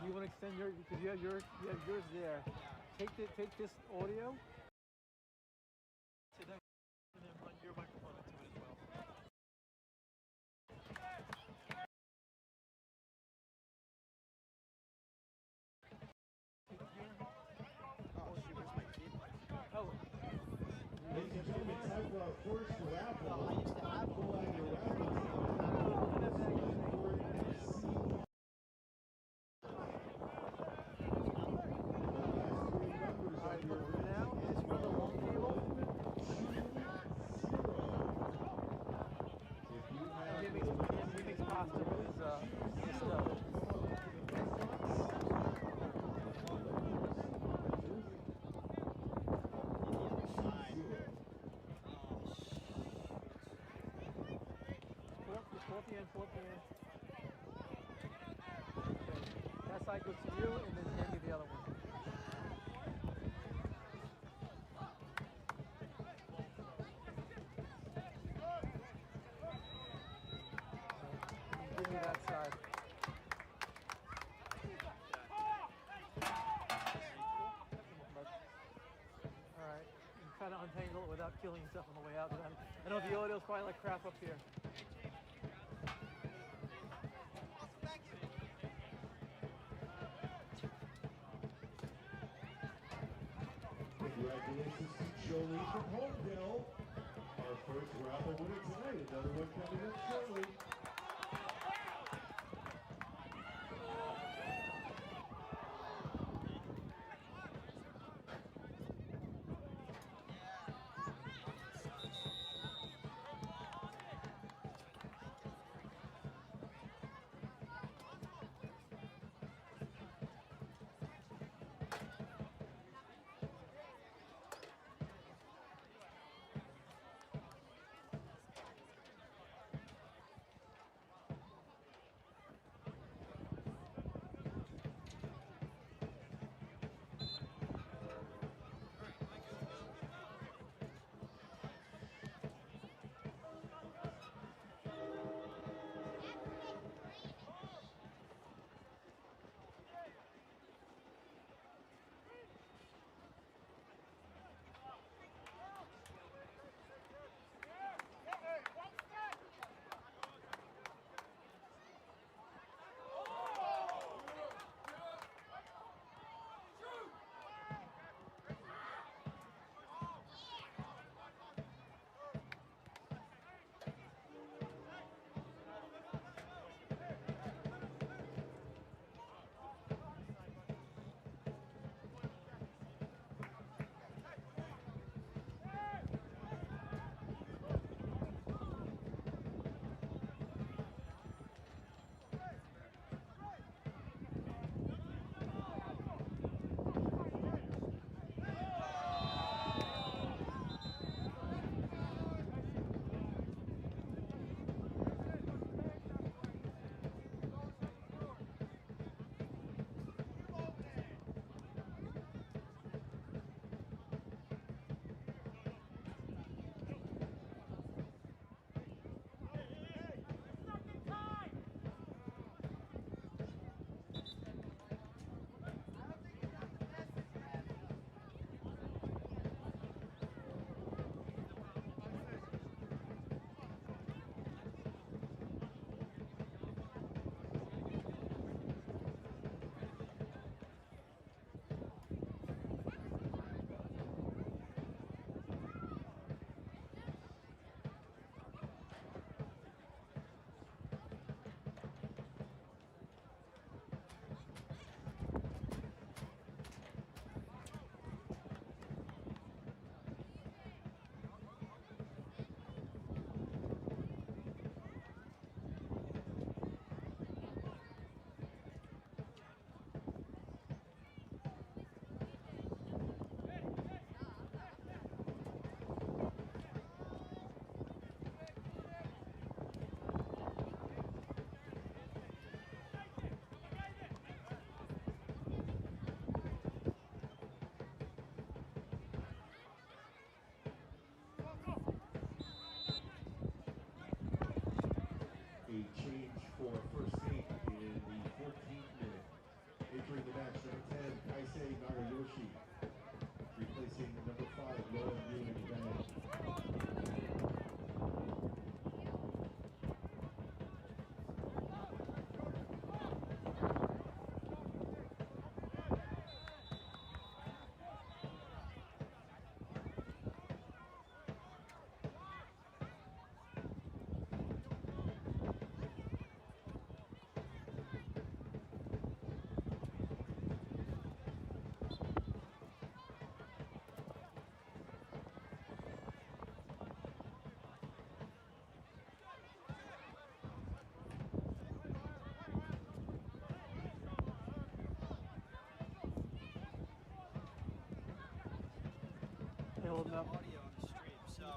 You want to extend your, because you have yours there. Take this audio. To them, and then run your microphone into it as well. Oh shoot, where's my kid? Oh. Ladies and gentlemen, time for our first raffle. I used to have Pull out your raffles. That side goes to you, and then hand you the other one. Give me that side. Alright, you try to untangle it without killing yourself on the way out. I know the audio's probably like crap up here. Congratulations to Jolie from Homedale. Our first raffle winner tonight. Another one coming up shortly.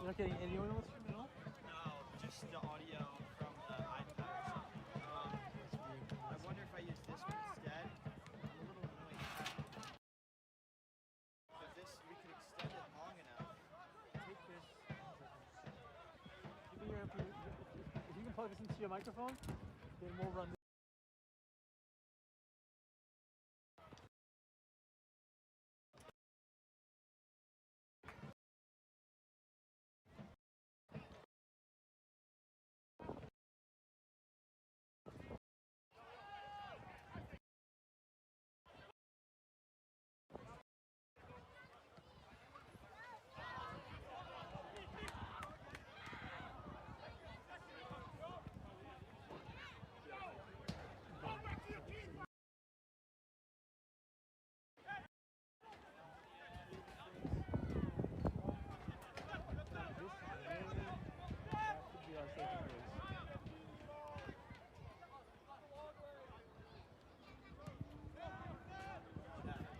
You're not getting any oil stream at all? No, just the audio from the iPad or something. I wonder if I use this one instead. I'm a little annoyed. But this, we could extend it long enough. Take this. If you can plug this into your microphone, then we'll run this.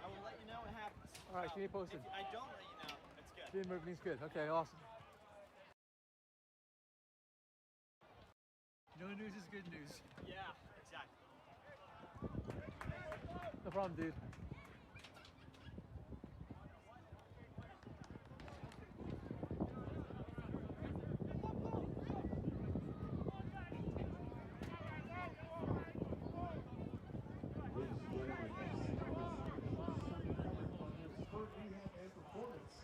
I will let you know what happens. All right, keep me posted. If I don't let you know, it's good. Everything's good. Okay, awesome. No news is good news. Yeah, exactly. No problem, dude. Sport rehab and performance.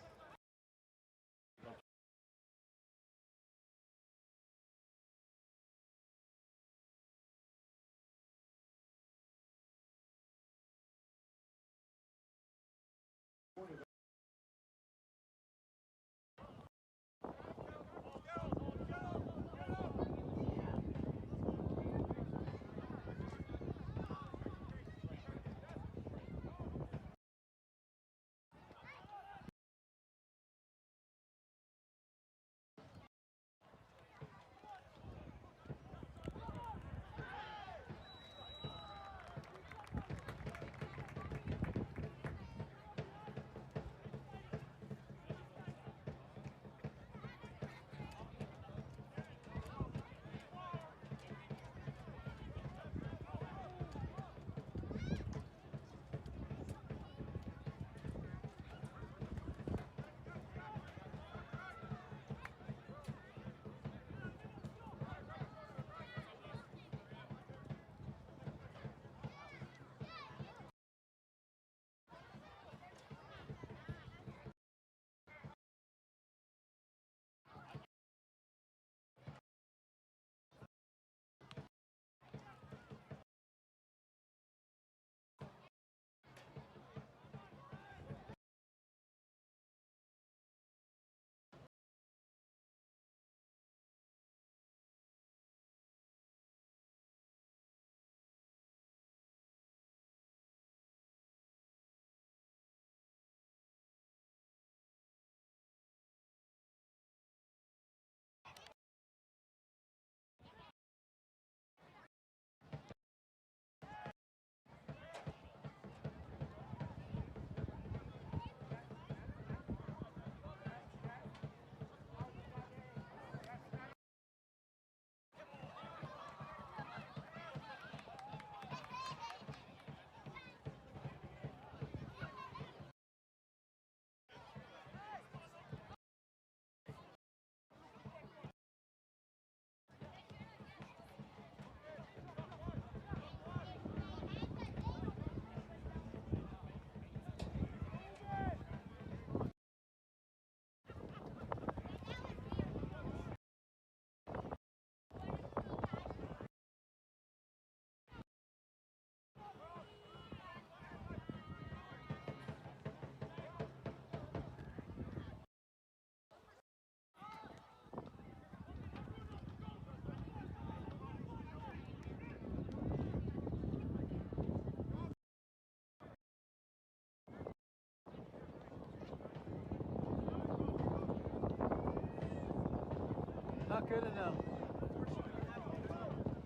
Not good enough.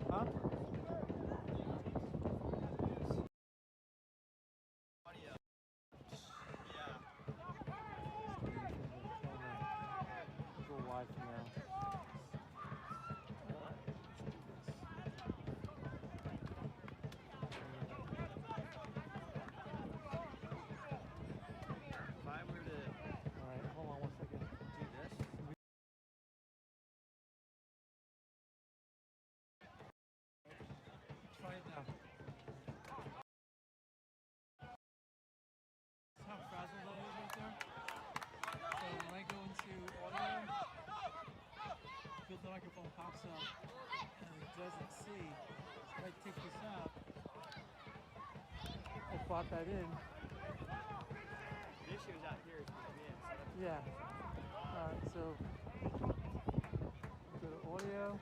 Huh? Audio. Yeah. Go spot that in. The issue is out here is with me instead of Yeah. Alright, so go to audio.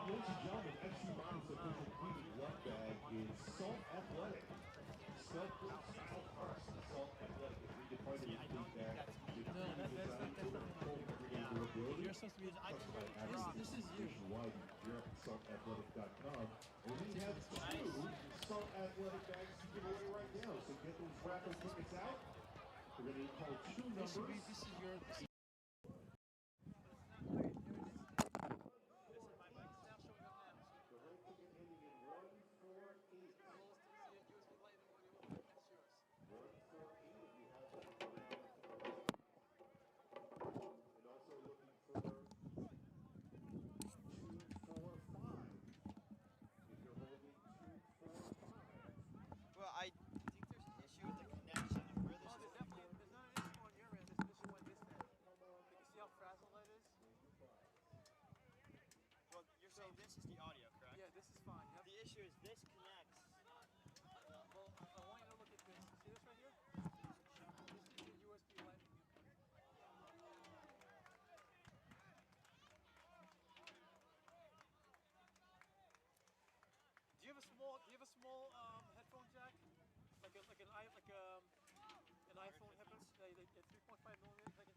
Ladies and gentlemen, FC Monmouth's official cleaning glove bag is Salt Athletic. Salt first. Salt Athletic is redefined in the clean bag. No, that's not You're supposed to be. This is you. Nationwide, you're up at saltathletic.com. And we have two Salt Athletic bags to give away right now. So get those raffle tickets out. We're going to call two numbers. This is your. Well, I think there's an issue with the connection of where this is. There's not an issue on your end. There's an issue on this end. You can see how frazzled that is? Well, you're saying this is the audio, correct? Yeah, this is fine. Yep. The issue is this connects. Well, I want you to look at this. See this right here? This is your USB lightning input. Do you have a small headphone jack? Like an iPhone headphones? They 3.5 millimeters.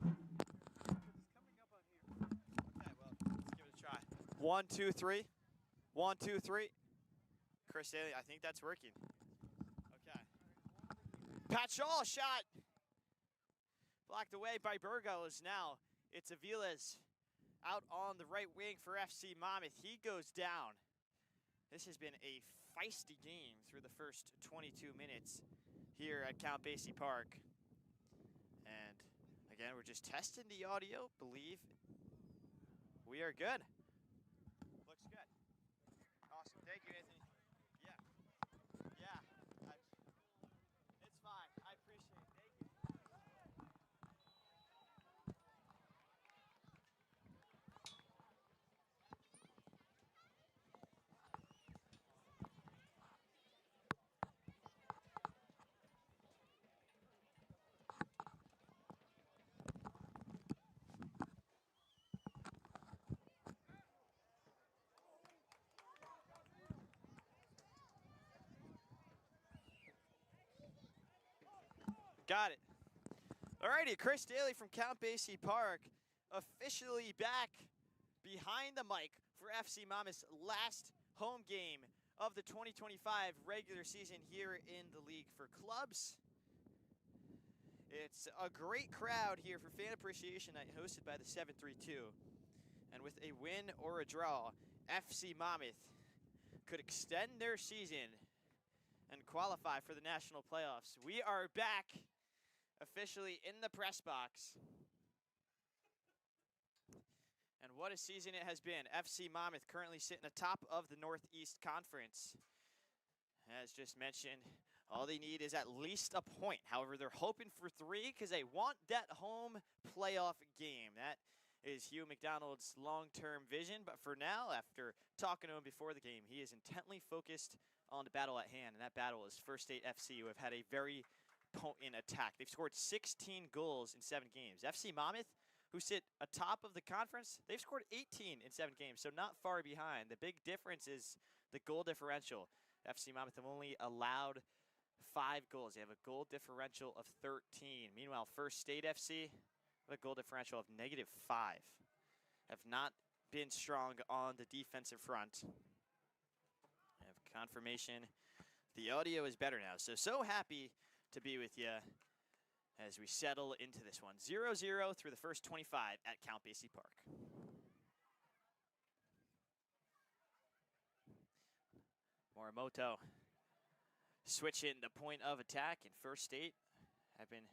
It's coming up on here. Okay, well, let's give it a try. 1, 2, 3. 1, 2, 3. Chris Daly, I think that's working. Okay. Pat Shaw shot. Blocked away by Burgos. Now it's Aviles out on the right wing for FC Monmouth. He goes down. This has been a feisty game through the first 22 minutes here at Count Basie Park. And again, we're just testing the audio. Believe we are good. Looks good. Awesome. Thank you, Anthony. Yeah. Yeah. It's fine. I appreciate it. Thank you. Got it. Alrighty, Chris Daly from Count Basie Park, officially back behind the mic for FC Monmouth's last home game of the 2025 regular season here in the league for clubs. It's a great crowd here for Fan Appreciation Night hosted by the 732. And with a win or a draw, FC Monmouth could extend their season and qualify for the national playoffs. We are back officially in the press box. And what a season it has been. FC Monmouth currently sitting atop of the Northeast Conference. As just mentioned, all they need is at least a point. However, they're hoping for 3 because they want that home playoff game. That is Hugh McDonald's long-term vision. But for now, after talking to him before the game, he is intently focused on the battle at hand. And that battle is First State FC, who have had a very potent attack. They've scored 16 goals in 7 games. FC Monmouth, who sit atop of the conference, they've scored 18 in 7 games, so not far behind. The big difference is the goal differential. FC Monmouth have only allowed 5 goals. They have a goal differential of 13. Meanwhile, First State FC have a goal differential of -5. Have not been strong on the defensive front. I have confirmation the audio is better now. So happy to be with you as we settle into this one. 0-0 through the first 25 at Count Basie Park. Morimoto switching the point of attack, and First State have been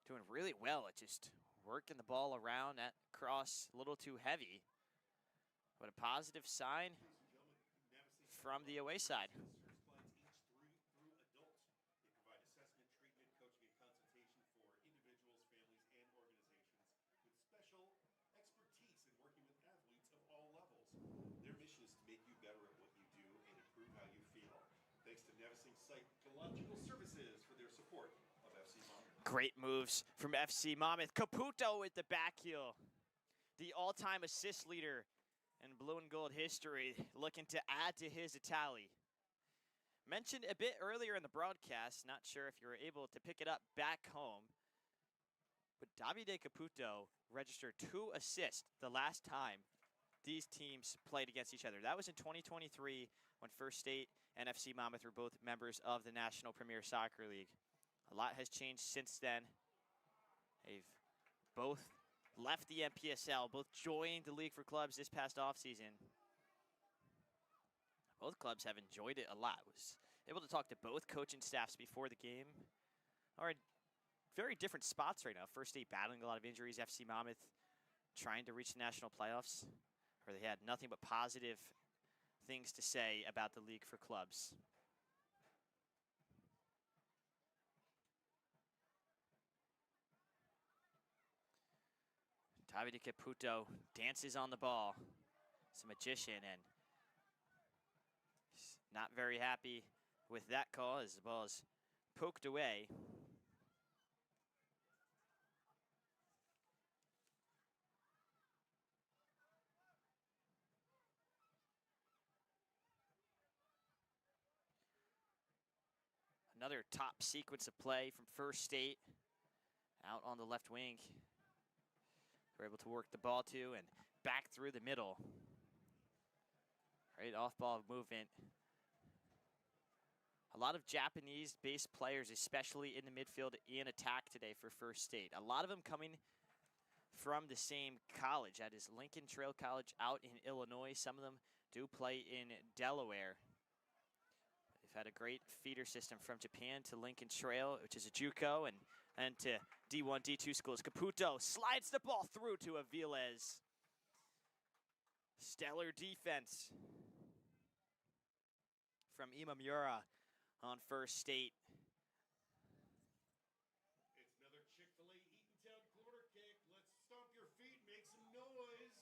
doing really well at just working the ball around. That cross a little too heavy, but a positive sign from the away side. Their mission is to Great moves from FC Monmouth. Caputo with the back heel. The all-time assist leader in blue and gold history, looking to add to his tally. Mentioned a bit earlier in the broadcast, not sure if you were able to pick it up back home, but Davide Caputo registered 2 assists the last time these teams played against each other. That was in 2023 when First State and FC Monmouth were both members of the National Premier Soccer League. A lot has changed since then. They've both left the NPSL, both joined the League for Clubs this past offseason. Both clubs have enjoyed it a lot. Was able to talk to both coaching staffs before the game. Are in very different spots right now. First State battling a lot of injuries. FC Monmouth trying to reach the national playoffs, where they had nothing but positive things to say about the League for Clubs. Davide Caputo dances on the ball. He's a magician, and he's not very happy with that call as the ball is poked away. Another top sequence of play from First State out on the left wing. They're able to work the ball to and back through the middle. Great off-ball movement. A lot of Japanese-based players, especially in the midfield in attack today for First State. A lot of them coming from the same college. That is Lincoln Trail College out in Illinois. Some of them do play in Delaware. They've had a great feeder system from Japan to Lincoln Trail, which is a JUCO, and to D1, D2 schools. Caputo slides the ball through to Aviles. Stellar defense from Imamura on First State. It's another Chick-fil-A Eatontown corner kick. Let's stomp your feet, make some noise.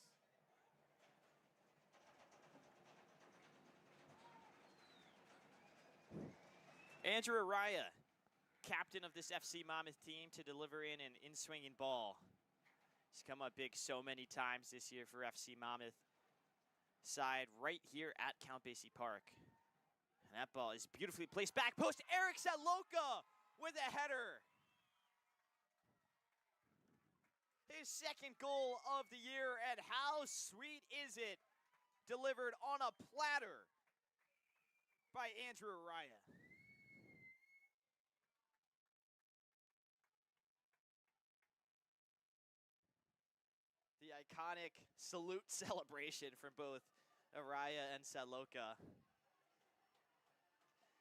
Andrew Araya, captain of this FC Monmouth team, to deliver in an in-swinging ball. He's come up big so many times this year for FC Monmouth side right here at Count Basie Park. And that ball is beautifully placed back post. Eric Saloka with a header. His second goal of the year, and how sweet is it? Delivered on a platter by Andrew Araya. The iconic salute celebration from both Araya and Saloka.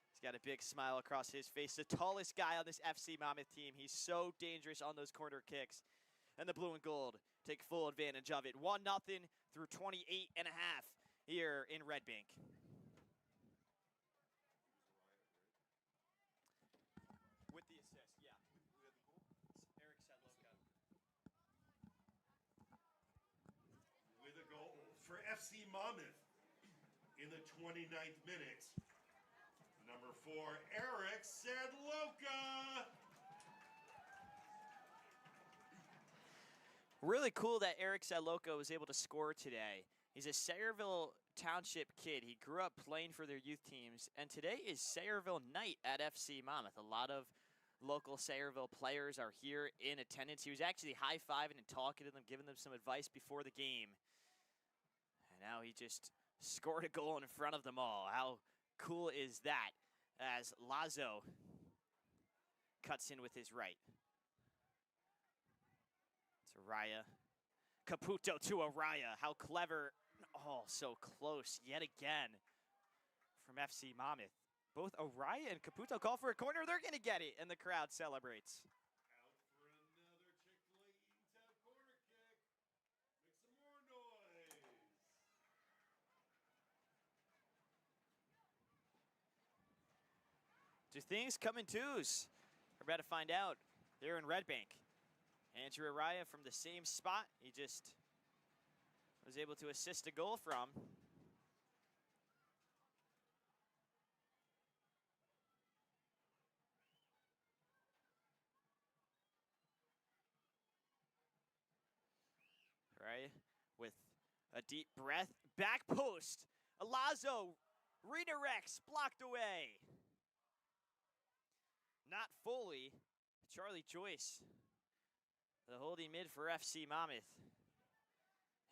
He's got a big smile across his face. The tallest guy on this FC Monmouth team. He's so dangerous on those corner kicks. And the blue and gold take full advantage of it. 1-0 through 28 and a half here in Red Bank. With the assist, yeah. Eric Saloka. With a goal for FC Monmouth in the 29th minute. Number 4, Eric Sadloka. Really cool that Eric Saloka was able to score today. He's a Sayreville Township kid. He grew up playing for their youth teams, and today is Sayreville night at FC Monmouth. A lot of local Sayreville players are here in attendance. He was actually high-fiving and talking to them, giving them some advice before the game. And now he just scored a goal in front of them all. How cool is that as Lazo cuts in with his right. It's Araya. Caputo to Araya. How clever. Oh, so close yet again from FC Monmouth. Both Araya and Caputo call for a corner. They're going to get it, and the crowd celebrates. Out for another Chick-fil-A Eatontown corner kick. Make some more noise. Do things come in twos? We're about to find out. They're in Red Bank. Andrew Araya from the same spot. He just was able to assist a goal from. A deep breath. Back post. Alazzo redirects. Blocked away. Not fully. Charlie Joyce, the holding mid for FC Monmouth,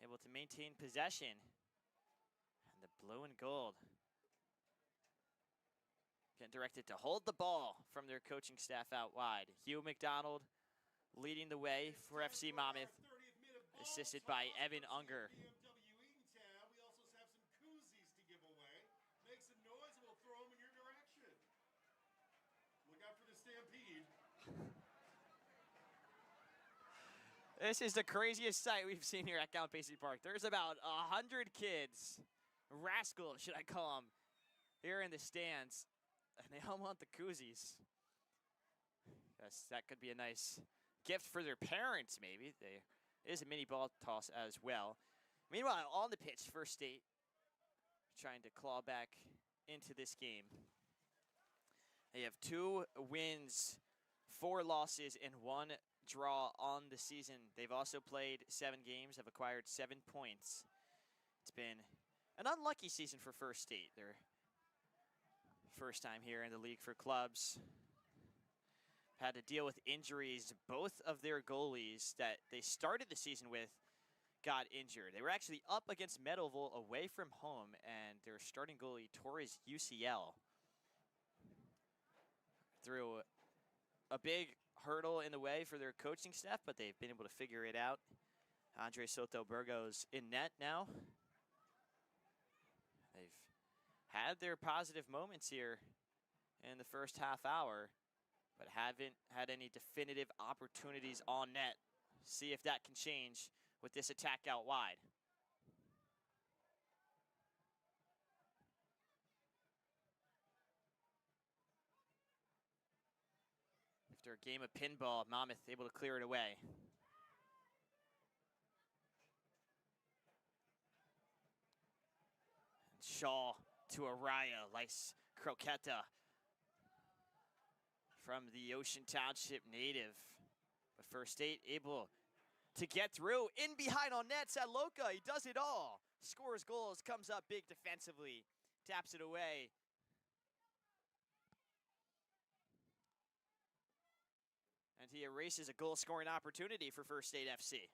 able to maintain possession. And the blue and gold getting directed to hold the ball from their coaching staff out wide. Hugh McDonald leading the way for FC Monmouth, assisted by Evan Unger. We also have some koozies to give away. Make some noise and we'll throw them in your direction. Look out for the stampede. This is the craziest sight we've seen here at Count Basie Park. There's about 100 kids, rascals should I call them, here in the stands, and they all want the koozies. Yes, that could be a nice gift for their parents, maybe. There is a mini ball toss as well. Meanwhile, on the pitch, First State trying to claw back into this game. They have 2 wins, 4 losses, and 1 draw on the season. They've also played 7 games, have acquired 7 points. It's been an unlucky season for First State. Their first time here in the league for clubs. Had to deal with injuries. Both of their goalies that they started the season with got injured. They were actually up against Meadowville away from home, and their starting goalie tore his UCL. Through a big hurdle in the way for their coaching staff, but they've been able to figure it out. Andre Soto Burgos in net now. They've had their positive moments here in the first half hour, but haven't had any definitive opportunities on net. See if that can change with this attack out wide. After a game of pinball, Monmouth able to clear it away. And Shaw to Araya, nice croqueta from the Ocean Township native. But First State able to get through. In behind on net, Sadloka, he does it all. Scores goals, comes up big defensively, taps it away. And he erases a goal-scoring opportunity for First State FC.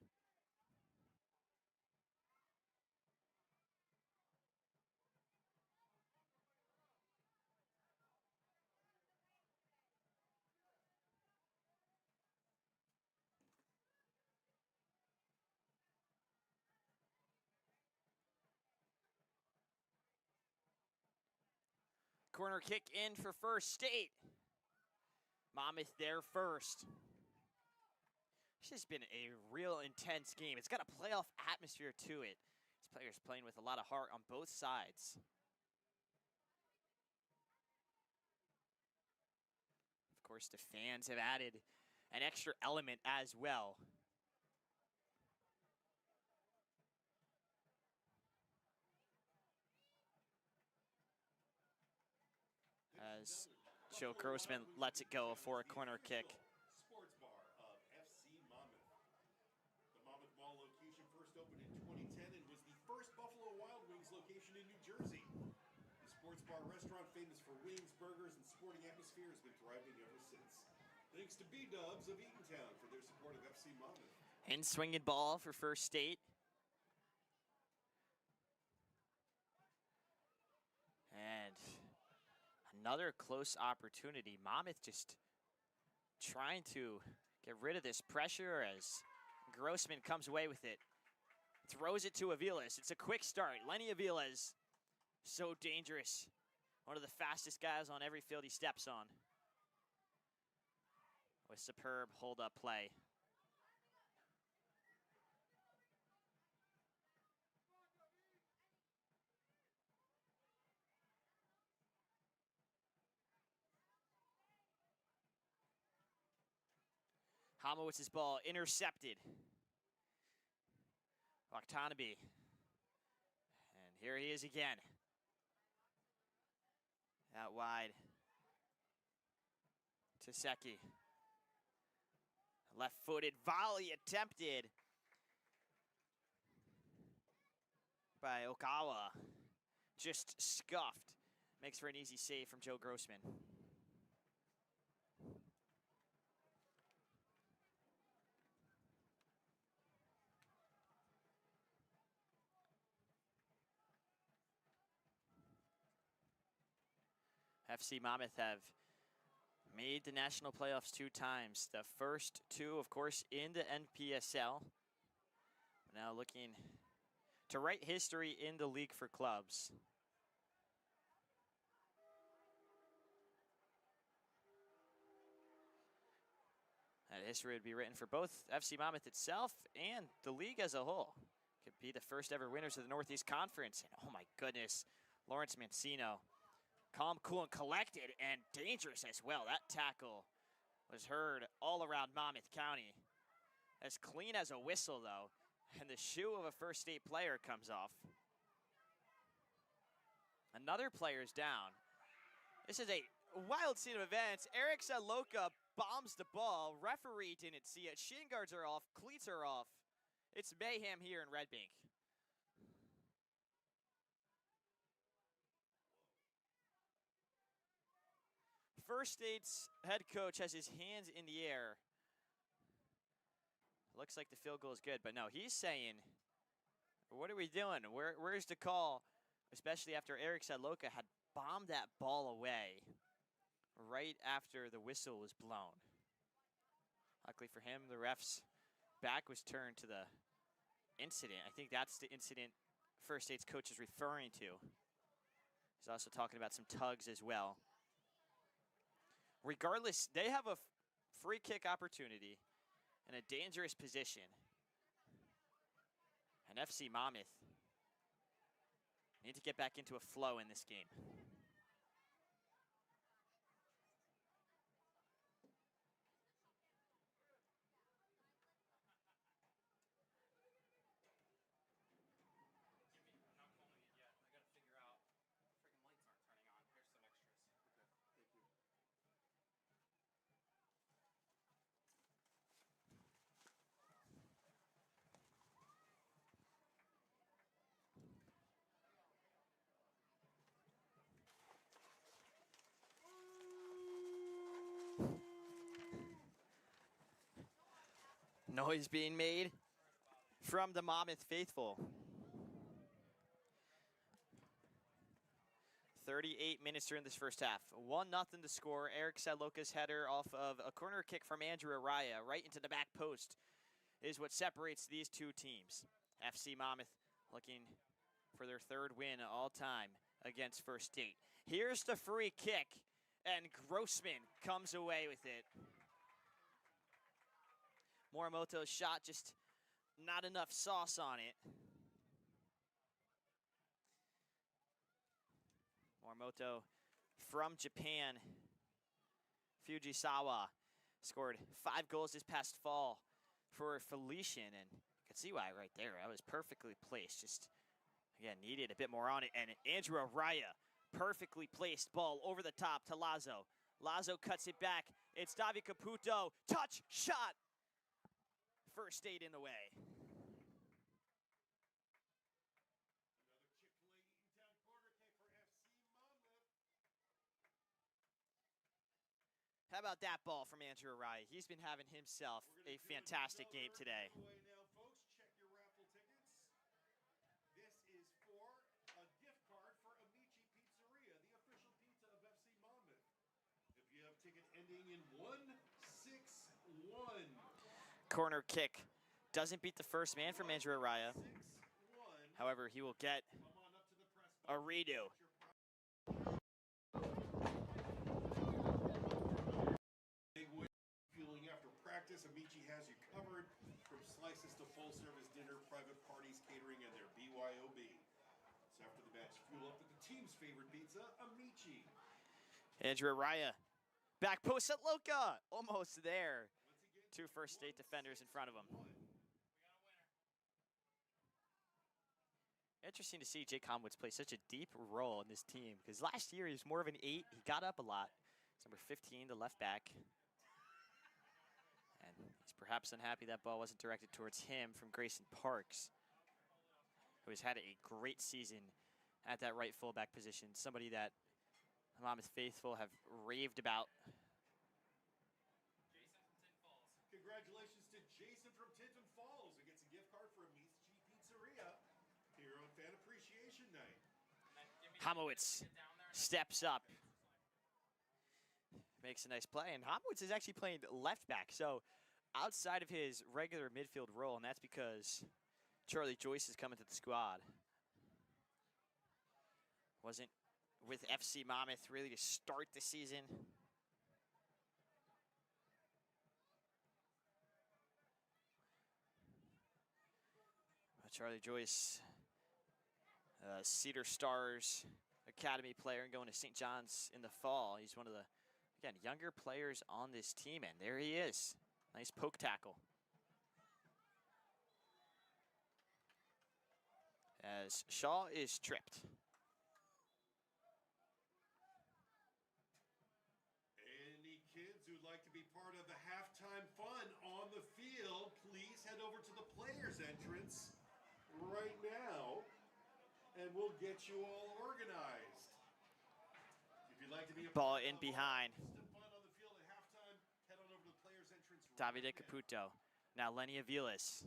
Corner kick in for First State. Monmouth there first. This has been a real intense game. It's got a playoff atmosphere to it. These players playing with a lot of heart on both sides. Of course, the fans have added an extra element as well. As Joe Grossman lets it go for a corner kick. Sports bar of FC Monmouth. The Monmouth Mall location first opened in 2010 and was the first Buffalo Wild Wings location in New Jersey. The sports bar restaurant, famous for wings, burgers, and sporting atmosphere, has been thriving ever since. Thanks to B-Dubs of Eatontown for their support of FC Monmouth. And swinging ball for First State. And another close opportunity. Monmouth just trying to get rid of this pressure as Grossman comes away with it. Throws it to Aviles. It's a quick start. Lenny Aviles, so dangerous. One of the fastest guys on every field he steps on. With superb hold-up play. Homowitz's ball intercepted. Wachtanabe. And here he is again. Out wide. Taseki. Left-footed volley attempted. by Okawa. Just scuffed. Makes for an easy save from Joe Grossman. FC Monmouth have made the national playoffs 2 times. The first 2, of course, in the NPSL. Now looking to write history in the league for clubs. That history would be written for both FC Monmouth itself and the league as a whole. Could be the first ever winners of the Northeast Conference. And oh my goodness, Lawrence Mancino. Calm, cool, and collected, and dangerous as well. That tackle was heard all around Monmouth County. As clean as a whistle, though, and the shoe of a First State player comes off. Another player's down. This is a wild scene of events. Eric Saloka bombs the ball. Referee didn't see it. Shin guards are off. Cleats are off. It's mayhem here in Red Bank. First State's head coach has his hands in the air. Looks like the field goal is good, but no, he's saying, what are we doing? Where's the call? Especially after Eric Saloka had bombed that ball away right after the whistle was blown. Luckily for him, the ref's back was turned to the incident. I think that's the incident First State's coach is referring to. He's also talking about some tugs as well. Regardless, they have a free kick opportunity in a dangerous position. And FC Monmouth need to get back into a flow in this game. Noise being made from the Monmouth faithful. 38 minutes during this first half. 1-0 to score. Eric Saloka's header off of a corner kick from Andrew Araya right into the back post is what separates these two teams. FC Monmouth looking for their 3rd win all time against First State. Here's the free kick, and Grossman comes away with it. Morimoto's shot, just not enough sauce on it. Morimoto from Japan. Fujisawa scored 5 goals this past fall for Felician, and you can see why right there. That was perfectly placed. Just, again, needed a bit more on it. And Andrew Araya, perfectly placed ball over the top to Lazo. Lazo cuts it back. It's Davi Caputo. Touch, shot. First State in the way. How about that ball from Andrew Araya? He's been having himself a fantastic game today. Now, folks, check your raffle tickets. This is for a gift card for Amici Pizzeria, the official pizza of FC Monmouth. If you have ticket ending in 161. Corner kick doesn't beat the first man from Andrew Araya. However, he will get a redo. Big win. Fueling after practice, Amici has you covered from slices to full-service dinner, private parties, catering, and their BYOB. So after the match, fuel up with the team's favorite pizza, Amici. Andrew Araya, back post at Loka, almost there. 2 First State defenders in front of him. Interesting to see Jake Comwoods play such a deep role in this team, because last year he was more of an 8. He got up a lot. He's number 15, the left back. And he's perhaps unhappy that ball wasn't directed towards him from Grayson Parks, who has had a great season at that right fullback position. Somebody that Monmouth faithful have raved about. Congratulations to Jason from Tinton Falls, who gets a gift card from Meats G Pizzeria here on Fan Appreciation Night. Homowitz steps up, makes a nice play, and Homowitz is actually playing left back, so outside of his regular midfield role, and that's because Charlie Joyce is coming to the squad. Wasn't with FC Monmouth really to start the season. Charlie Joyce, Cedar Stars Academy player and going to St. John's in the fall. He's one of the, again, younger players on this team, and there he is. Nice poke tackle. As Shaw is tripped. Any kids who'd like to be part of the halftime fun on the field, please head over to the players' entrance right now, and we'll get you all organized. If you'd like to be a Ball part in of behind. fun on the field at halftime, head on over to the players' entrance Davide right now. Caputo. Now Lenny Aviles.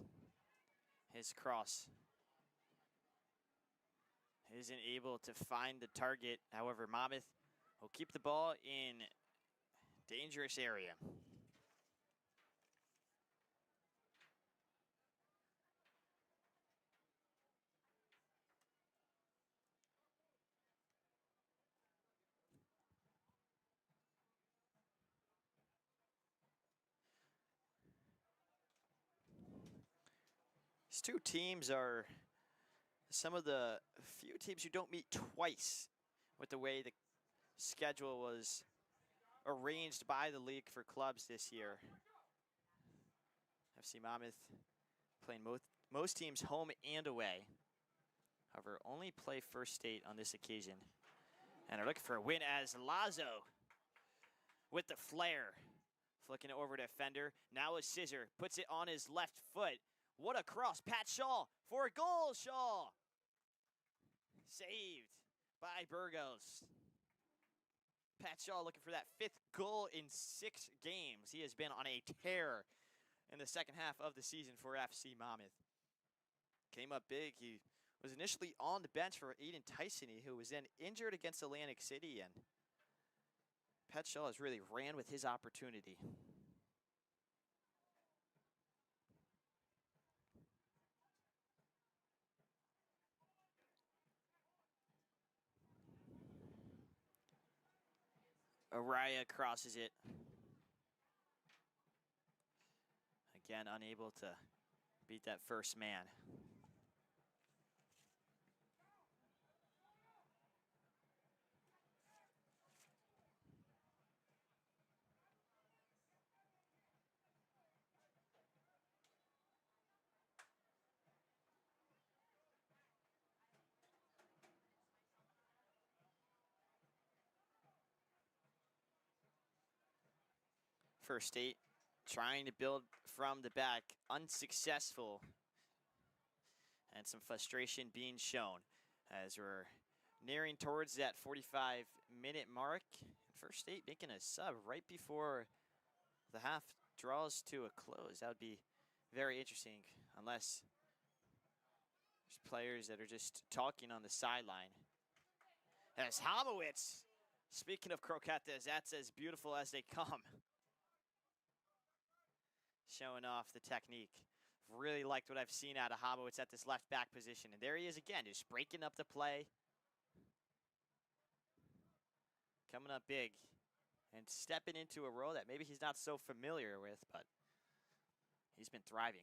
His cross isn't able to find the target. However, Monmouth will keep the ball in dangerous area. These two teams are some of the few teams who don't meet twice with the way the schedule was arranged by the league for clubs this year. FC Monmouth playing most teams home and away. However, only play First State on this occasion. And are looking for a win as Lazo with the flare. Flicking it over to Fender. Now a scissor. Puts it on his left foot. What a cross. Pat Shaw for a goal. Shaw. Saved by Burgos. Pat Shaw looking for that 5th goal in 6 games. He has been on a tear in the second half of the season for FC Monmouth. Came up big. He was initially on the bench for Aiden Tysony, who was then injured against Atlantic City, and Pat Shaw has really ran with his opportunity. Araya crosses it. Again, unable to beat that first man. First State trying to build from the back, unsuccessful. And some frustration being shown as we're nearing towards that 45-minute mark. First State making a sub right before the half draws to a close. That would be very interesting, unless there's players that are just talking on the sideline. As Homowitz, speaking of croquettes, that's as beautiful as they come. Showing off the technique. Really liked what I've seen out of Homowitz at this left back position. And there he is again, just breaking up the play. Coming up big. And stepping into a role that maybe he's not so familiar with, but he's been thriving.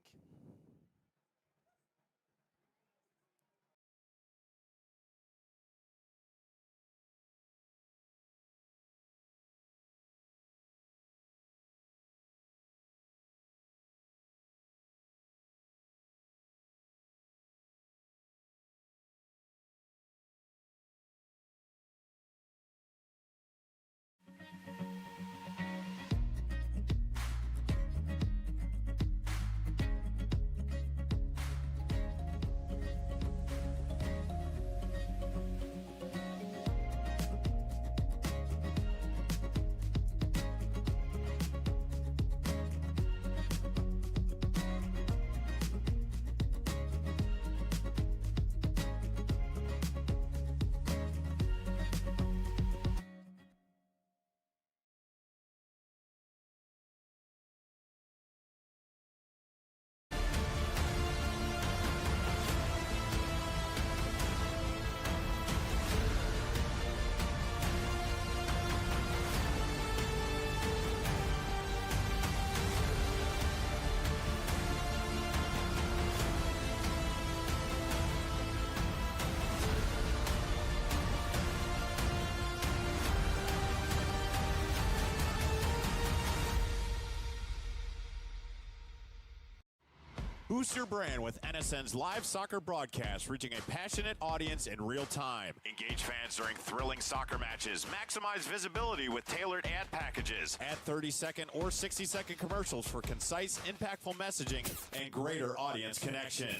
Boost your brand with NSN's live soccer broadcast, reaching a passionate audience in real time. Engage fans during thrilling soccer matches. Maximize visibility with tailored ad packages. Add 30-second or 60-second commercials for concise, impactful messaging and greater audience connection.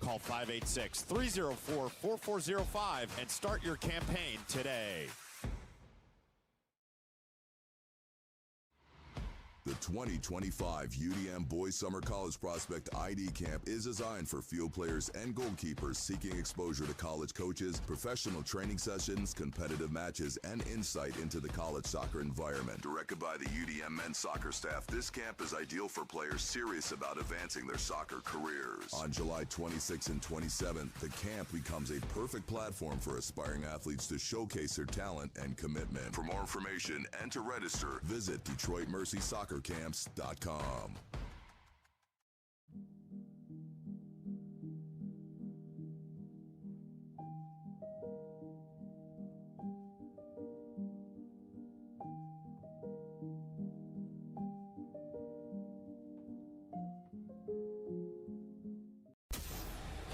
Call 586-304-4405 and start your campaign today. The 2025 UDM Boys Summer College Prospect ID Camp is designed for field players and goalkeepers seeking exposure to college coaches, professional training sessions, competitive matches, and insight into the college soccer environment. Directed by the UDM men's soccer staff, this camp is ideal for players serious about advancing their soccer careers. On July 26th and 27th, the camp becomes a perfect platform for aspiring athletes to showcase their talent and commitment. For more information and to register, visit DetroitMercySoccerCamps.com.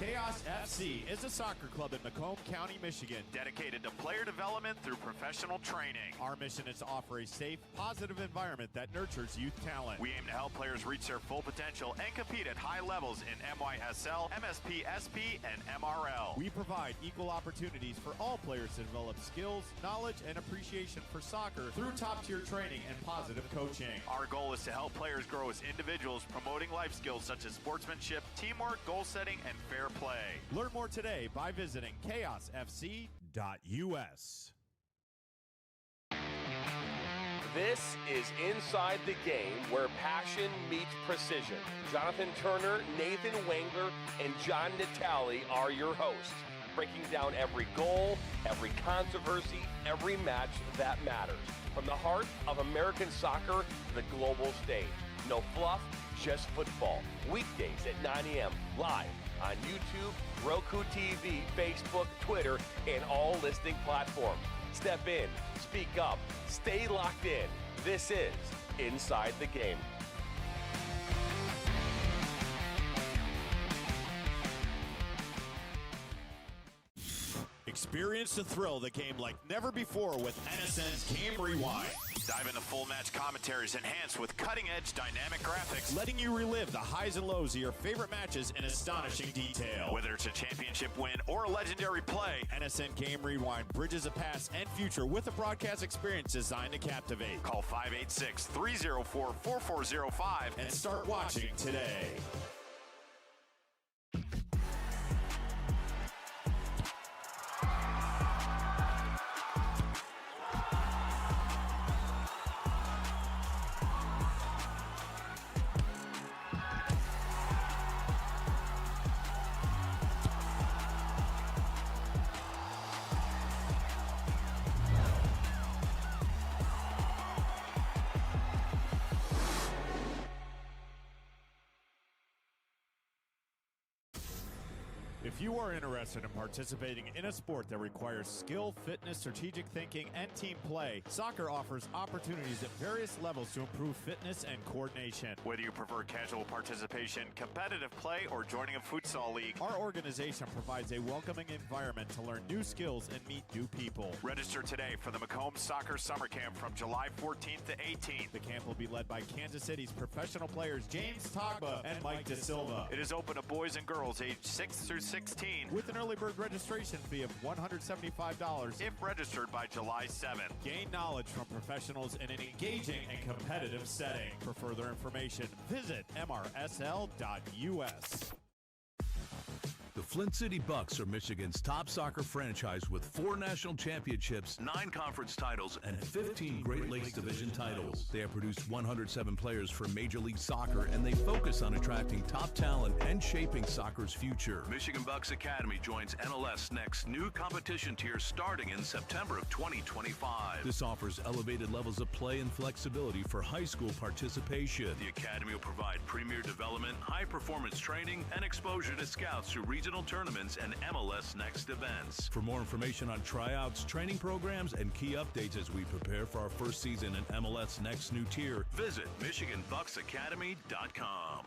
Chaos FC is a soccer club in Macomb County, Michigan, dedicated to player development through professional training. Our mission is to offer a safe, positive environment that nurtures youth talent. We aim to help players reach their full potential and compete at high levels in MYSL, MSP, SP, and MRL. We provide equal opportunities for all players to develop skills, knowledge, and appreciation for soccer through top-tier training and positive coaching. Our goal is to help players grow as individuals, promoting life skills such as sportsmanship, teamwork, goal setting, and fair play. Learn more today by visiting chaosfc.us. This is Inside the Game, where passion meets precision. Jonathan Turner, Nathan Wangler, and John Natale are your hosts, breaking down every goal, every controversy, every match that matters. From the heart of American soccer to the global stage. No fluff, just football. Weekdays at 9 a.m. live on YouTube, Roku TV, Facebook, Twitter, and all listening platforms. Step in, speak up, stay locked in. This is Inside the Game. Experience the thrill of the game like never before with NSN's Game Rewind. Dive into full match commentaries enhanced with cutting-edge dynamic graphics, letting you relive the highs and lows of your favorite matches in astonishing detail. Whether it's a championship win or a legendary play, NSN Game Rewind bridges the past and future with a broadcast experience designed to captivate. Call 586-304-4405 and start watching today. If you are interested in participating in a sport that requires skill, fitness, strategic thinking, and team play, soccer offers opportunities at various levels to improve fitness and coordination. Whether you prefer casual participation, competitive play, or joining a futsal league, our organization provides a welcoming environment to learn new skills and meet new people. Register today for the Macomb Soccer Summer Camp from July 14th to 18th. The camp will be led by Kansas City's professional players James Togba and Mike De Silva. It is open to boys and girls aged 6 through 16 with an early bird registration fee of $175 if registered by July 7th. Gain knowledge from professionals in an engaging and competitive setting. For further information, visit mrsl.us. The Flint City Bucks are Michigan's top soccer franchise with 4 national championships, 9 conference titles, and 15 Great Lakes Division titles. They have produced 107 players for Major League Soccer, and they focus on attracting top talent and shaping soccer's future. Michigan Bucks Academy joins NLS Next new competition tier starting in September of 2025. This offers elevated levels of play and flexibility for high school participation. The Academy will provide premier development, high-performance training, and exposure to scouts through regional tournaments and MLS Next events. For more information on tryouts, training programs, and key updates as we prepare for our first season in MLS Next new tier, visit MichiganBucksAcademy.com.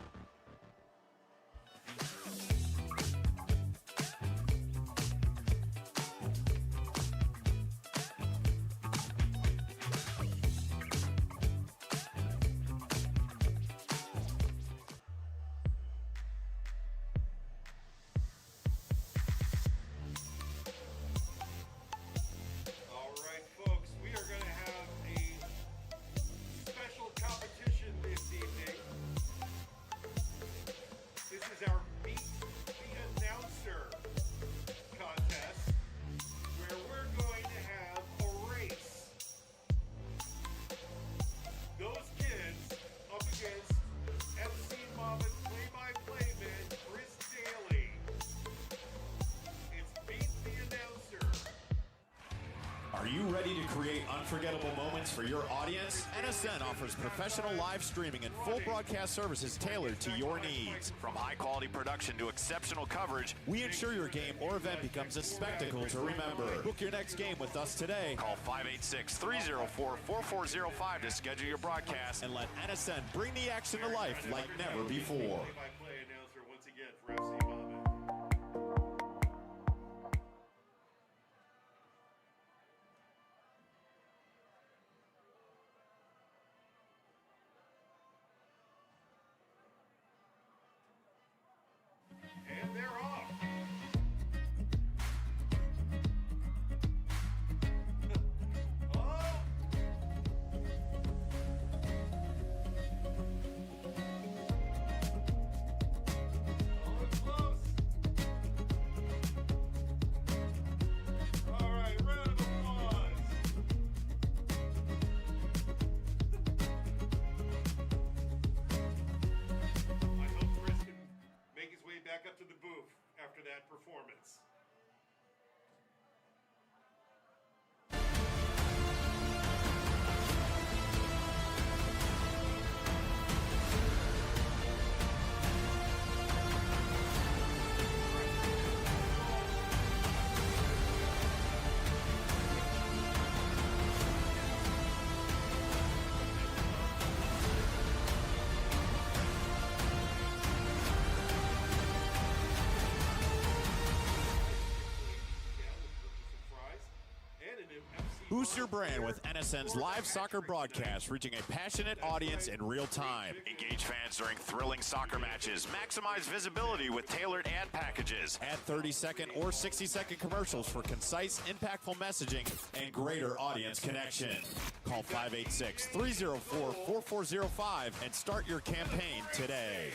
you ready to create unforgettable moments for your audience? NSN offers professional live streaming and full broadcast services tailored to your needs. From high-quality production to exceptional coverage, we ensure your game or event becomes a spectacle to remember. Book your next game with us today. Call 586-304-4405 to schedule your broadcast and let NSN bring the action to life like never before. Play-by-play announcer once again for FC Monmouth. And they're off. Oh! Oh, it's close. All right, round of applause. I hope Chris can make his way back up to the booth after that performance. Boost your brand with NSN's live soccer broadcast, reaching a passionate audience in real time. Engage fans during thrilling soccer matches. Maximize visibility with tailored ad packages. Add 30-second or 60-second commercials for concise, impactful messaging and greater audience connection. Call 586-304-4405 and start your campaign today.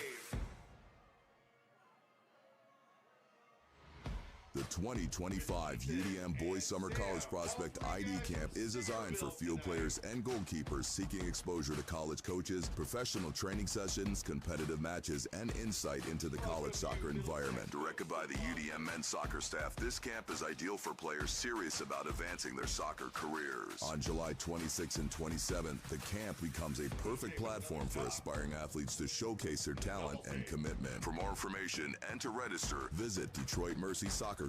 The 2025 UDM Boys Summer College Prospect ID Camp is designed for field players and goalkeepers seeking exposure to college coaches, professional training sessions, competitive matches, and insight into the college soccer environment. Directed by the UDM men's soccer staff, this camp is ideal for players serious about advancing their soccer careers. On July 26th and 27th, the camp becomes a perfect platform for aspiring athletes to showcase their talent and commitment. For more information and to register, visit DetroitMercySoccerCamps.com.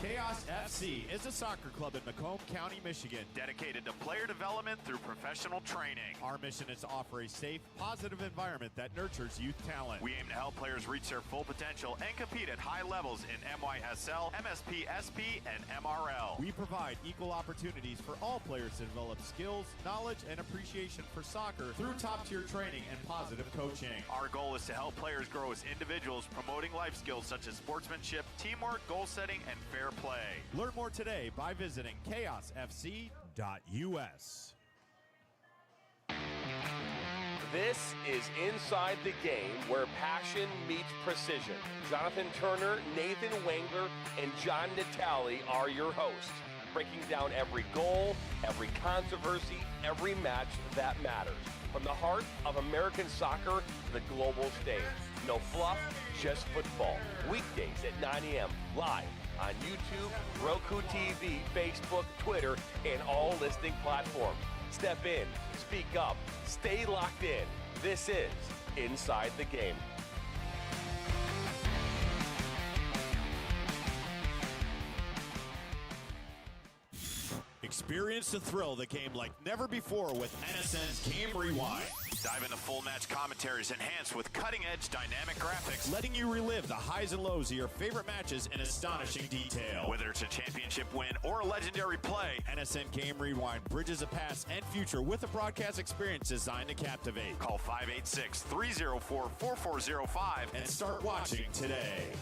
Chaos FC is a soccer club in Macomb County, Michigan, dedicated to player development through professional training. Our mission is to offer a safe, positive environment that nurtures youth talent. We aim to help players reach their full potential and compete at high levels in MYSL, MSP, SP, and MRL. We provide equal opportunities for all players to develop skills, knowledge, and appreciation for soccer through top-tier training and positive coaching. Our goal is to help players grow as individuals, promoting life skills such as sportsmanship, teamwork, goal setting, and fair play. Learn more today by visiting chaosfc.us. This is Inside the Game, where passion meets precision. Jonathan Turner, Nathan Wengler, and John Natale are your hosts, breaking down every goal, every controversy, every match that matters. From the heart of American soccer to the global stage. No fluff, just football. Weekdays at 9 a.m. live on YouTube, Roku TV, Facebook, Twitter, and all listening platforms. Step in, speak up, stay locked in. This is Inside the Game. Experience the thrill of the game like never before with NSN's Game Rewind. Dive into full match commentaries enhanced with cutting-edge dynamic graphics, letting you relive the highs and lows of your favorite matches in astonishing detail. Whether it's a championship win or a legendary play, NSN Game Rewind bridges the past and future with a broadcast experience designed to captivate. Call 586-304-4405 and start watching today.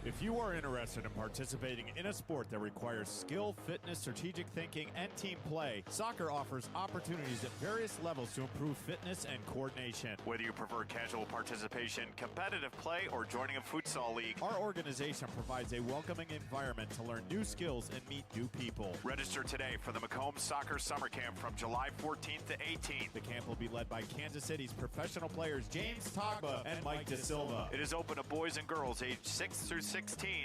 If you are interested in participating in a sport that requires skill, fitness, strategic thinking, and team play, soccer offers opportunities at various levels to improve fitness and coordination. Whether you prefer casual participation, competitive play, or joining a futsal league, our organization provides a welcoming environment to learn new skills and meet new people. Register today for the Macomb Soccer Summer Camp from July 14th to 18th. The camp will be led by Kansas City's professional players James Togba and Mike De Silva. It is open to boys and girls aged 6 through 16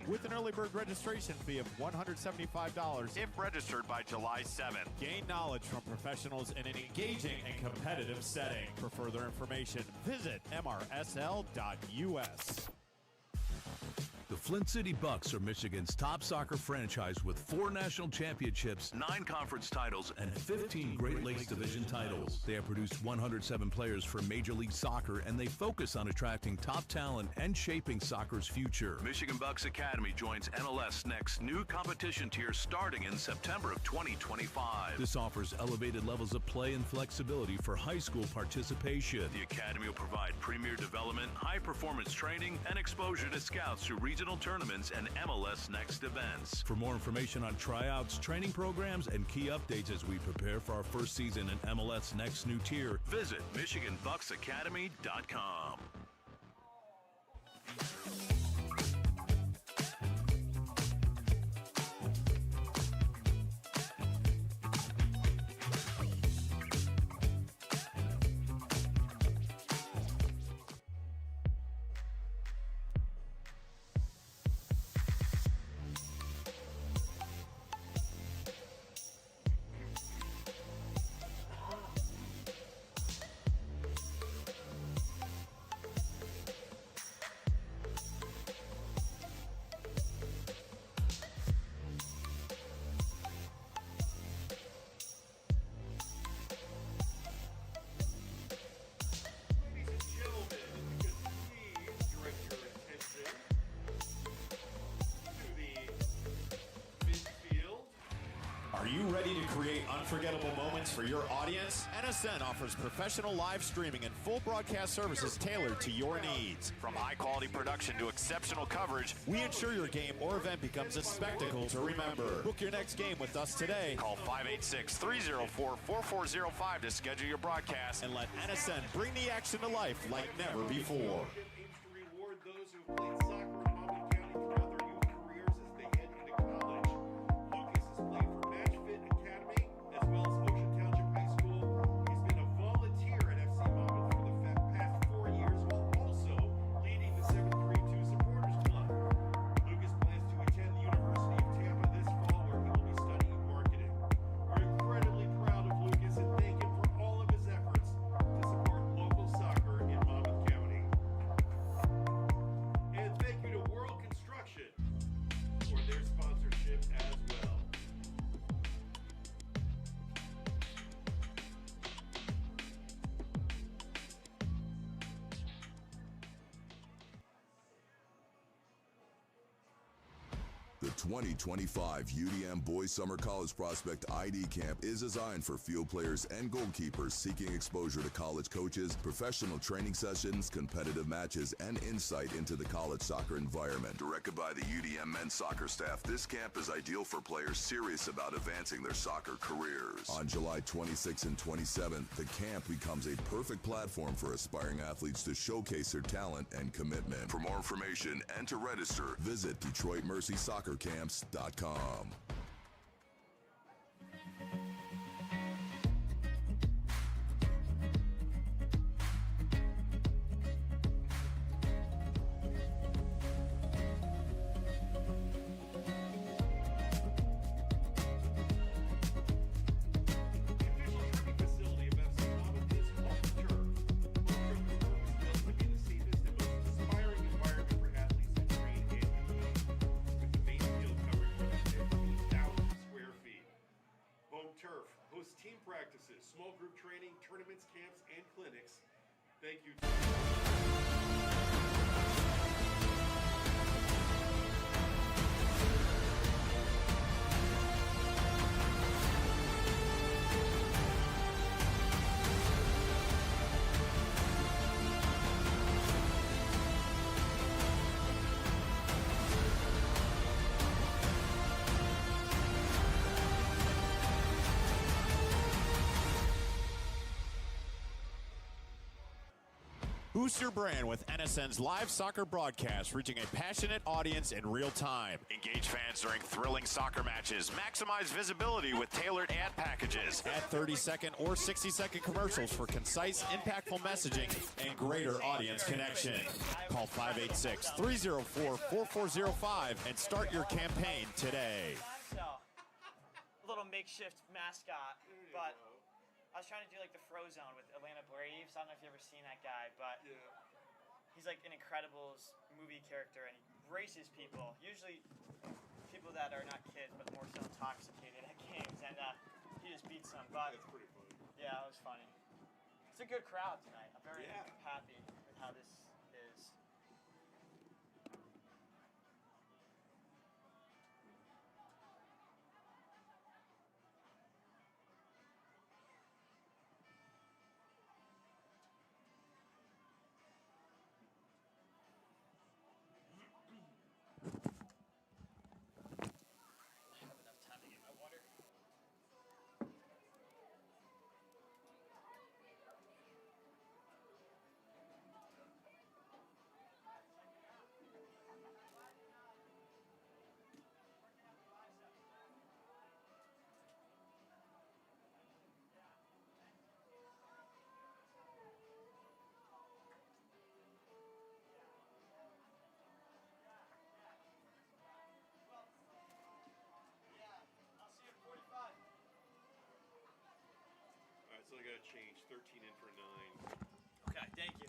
with an early bird registration fee of $175 if registered by July 7th. Gain knowledge from professionals in an engaging and competitive setting. For further information, visit mrsl.us. The Flint City Bucks are Michigan's top soccer franchise with 4 national championships, 9 conference titles, and 15 Great Lakes Division titles. They have produced 107 players for Major League Soccer, and they focus on attracting top talent and shaping soccer's future. Michigan Bucks Academy joins NLS Next new competition tier starting in September of 2025. This offers elevated levels of play and flexibility for high school participation. The Academy will provide premier development, high-performance training, and exposure to scouts through regional tournaments and MLS Next events. For more information on tryouts, training programs, and key updates as we prepare for our first season in MLS Next new tier, visit MichiganBucksAcademy.com. Are you ready to create unforgettable moments for your audience? NSN offers professional live streaming and full broadcast services tailored to your needs. From high-quality production to exceptional coverage, we ensure your game or event becomes a spectacle to remember. Book your next game with us today. Call 586-304-4405 to schedule your broadcast and let NSN bring the action to life like never before. Aims to reward those who played soccer in Monmouth County throughout their youth careers as they head into college. Lucas has played for Matchfit Academy as well as Ocean Township High School. He's been a volunteer at FC Monmouth for the past 4 years while also leading the 732 Supporters Club. Lucas plans to attend the University of Tampa this fall where he will be studying marketing. We're incredibly proud of Lucas and thank him for all of his efforts to support local soccer in Monmouth County. And thank you to World Construction for their sponsorship as well. The 2025 UDM Boys Summer College Prospect ID Camp is designed for field players and goalkeepers seeking exposure to college coaches, professional training sessions, competitive matches, and insight into the college soccer environment. Directed by the UDM men's soccer staff, this camp is ideal for players serious about advancing their soccer careers. On July 26th and 27th, the camp becomes a perfect platform for aspiring athletes to showcase their talent and commitment. For more information and to register, visit DetroitMercySoccerCamps.com. Team practices, small group training, tournaments, camps, and clinics. Thank you. Boost your brand with NSN's live soccer broadcast, reaching a passionate audience in real time. Engage fans during thrilling soccer matches. Maximize visibility with tailored ad packages. Add 30-second or 60-second commercials for concise, impactful messaging and greater audience connection. Call 586-304-4405 and start your campaign today. So, a little makeshift mascot, but I was trying to do like the Frozone with Atlanta Braves. I don't know if you've ever seen that guy, but he's like an Incredibles movie character, and he races people. Usually people that are not kids, but more so intoxicated at games, and he just beats them. But That's pretty funny. yeah, it was funny. It's a good crowd tonight. I'm very happy with how this is. So I got to change 13 in for 9. Okay, thank you.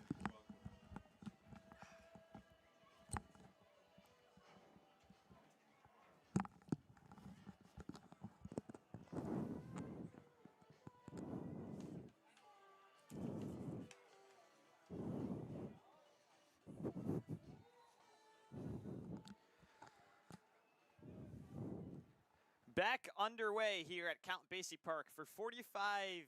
Back underway here at Count Basie Park for 45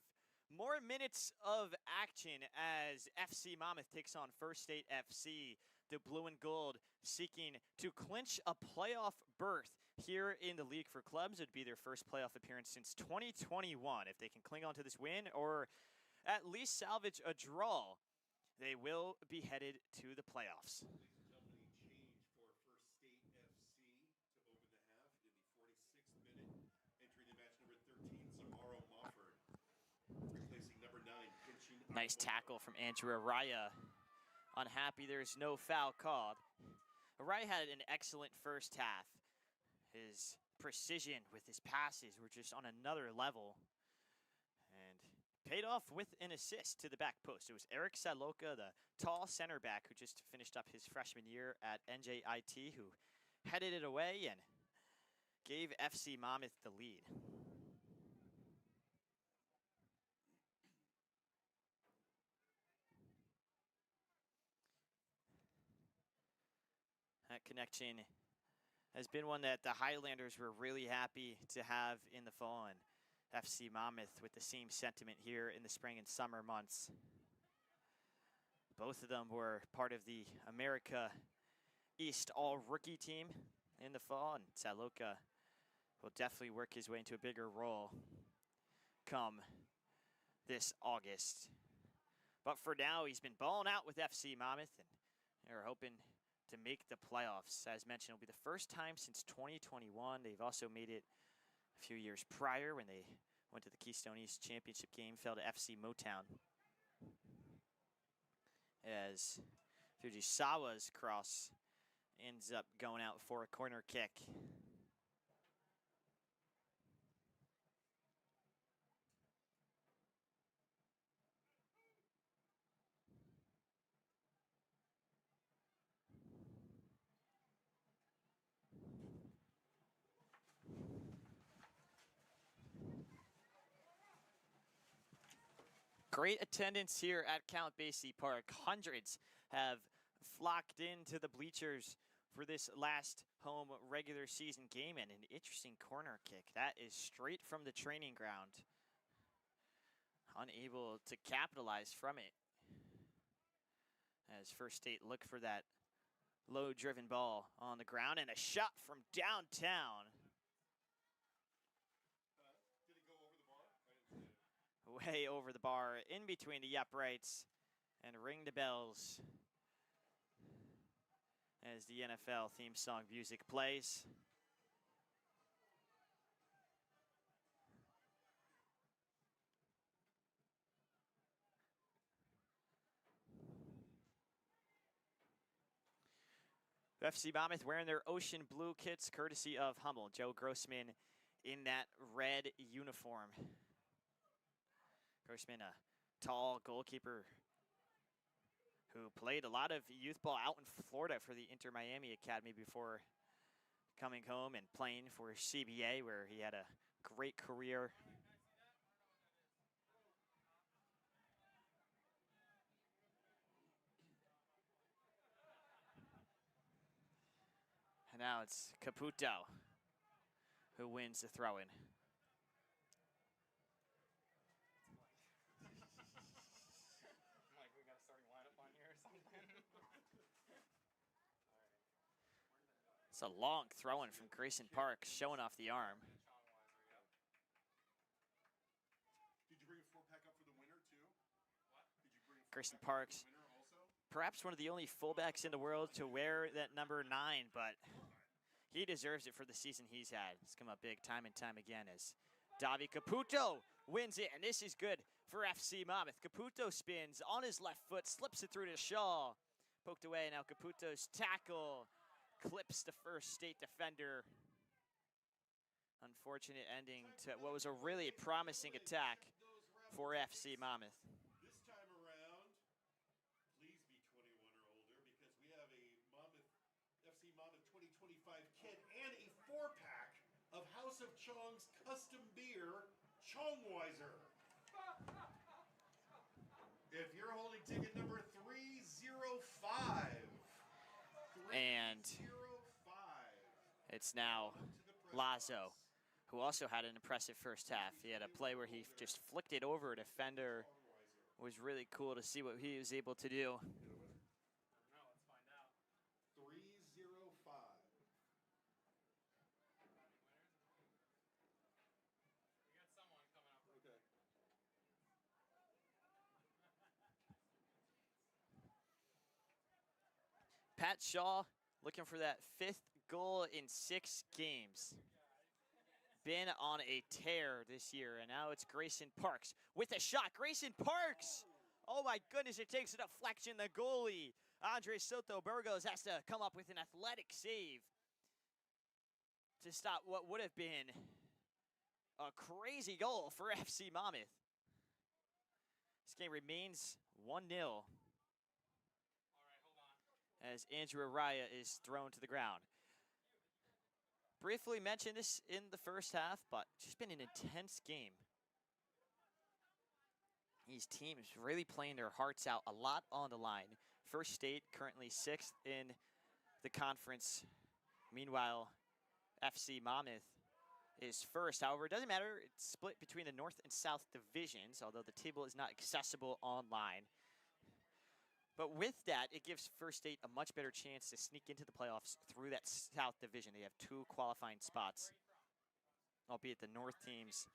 more minutes of action as FC Monmouth takes on First State FC. The blue and gold seeking to clinch a playoff berth here in the league for clubs. It would be their first playoff appearance since 2021. If they can cling on to this win or at least salvage a draw, they will be headed to the playoffs. Nice tackle from Andrew Araya. Unhappy there's no foul called. Araya had an excellent first half. His precision with his passes were just on another level. And paid off with an assist to the back post. It was Eric Saloka, the tall center back who just finished up his freshman year at NJIT, who headed it away and gave FC Monmouth the lead. That connection has been one that the Highlanders were really happy to have in the fall, and FC Monmouth with the same sentiment here in the spring and summer months. Both of them were part of the America East All-Rookie team in the fall, and Saloka will definitely work his way into a bigger role come this August. But for now, he's been balling out with FC Monmouth, and they're hoping to make the playoffs. As mentioned, it'll be the first time since 2021. They've also made it a few years prior when they went to the Keystone East Championship game, fell to FC Motown. As Fujisawa's cross ends up going out for a corner kick. Great attendance here at Count Basie Park. Hundreds have flocked into the bleachers for this last home regular season game, and an interesting corner kick. That is straight from the training ground. Unable to capitalize from it. As First State look for that low-driven ball on the ground, and a shot from downtown. Way over the bar, in between the uprights, and ring the bells as the NFL theme song music plays. FC Monmouth wearing their ocean blue kits courtesy of Hummel. Joe Grossman in that red uniform. Grossman, a tall goalkeeper who played a lot of youth ball out in Florida for the Inter Miami Academy before coming home and playing for CBA, where he had a great career. And now it's Caputo who wins the throw-in. It's a long throw-in from Grayson Parks, showing off the arm. Did you bring a 4-pack up for the winner too? What? Did you bring a Grayson Parks, perhaps one of the only fullbacks in the world to wear that number 9, but he deserves it for the season he's had. He's come up big time and time again as Davi Caputo wins it, and this is good for FC Monmouth. Caputo spins on his left foot, slips it through to Shaw. Poked away, now Caputo's tackle clips the First State defender. Unfortunate ending to what was a really promising attack for FC Monmouth. This time around, please be 21 or older, because we have a FC Monmouth 2025 kit and a 4-pack of House of Chong's custom beer, Chongweiser. If you're holding ticket number 305. And it's now Lazo, who also had an impressive first half. He had a play where he just flicked it over a defender. It was really cool to see what he was able to do. 305. Pat Shaw looking for that 5th goal in 6 games. Been on a tear this year, and now it's Grayson Parks with a shot. Grayson Parks! Oh my goodness, it takes a deflection. The goalie, Andre Soto Burgos, has to come up with an athletic save to stop what would have been a crazy goal for FC Monmouth. This game remains 1-0. As Andrew Araya is thrown to the ground. Briefly mentioned this in the first half, but it's just been an intense game. These teams really playing their hearts out, a lot on the line. First State currently 6th in the conference. Meanwhile, FC Monmouth is first. However, it doesn't matter. It's split between the North and South divisions, although the table is not accessible online. But with that, it gives First State a much better chance to sneak into the playoffs through that South Division. They have 2 qualifying spots, albeit the North teams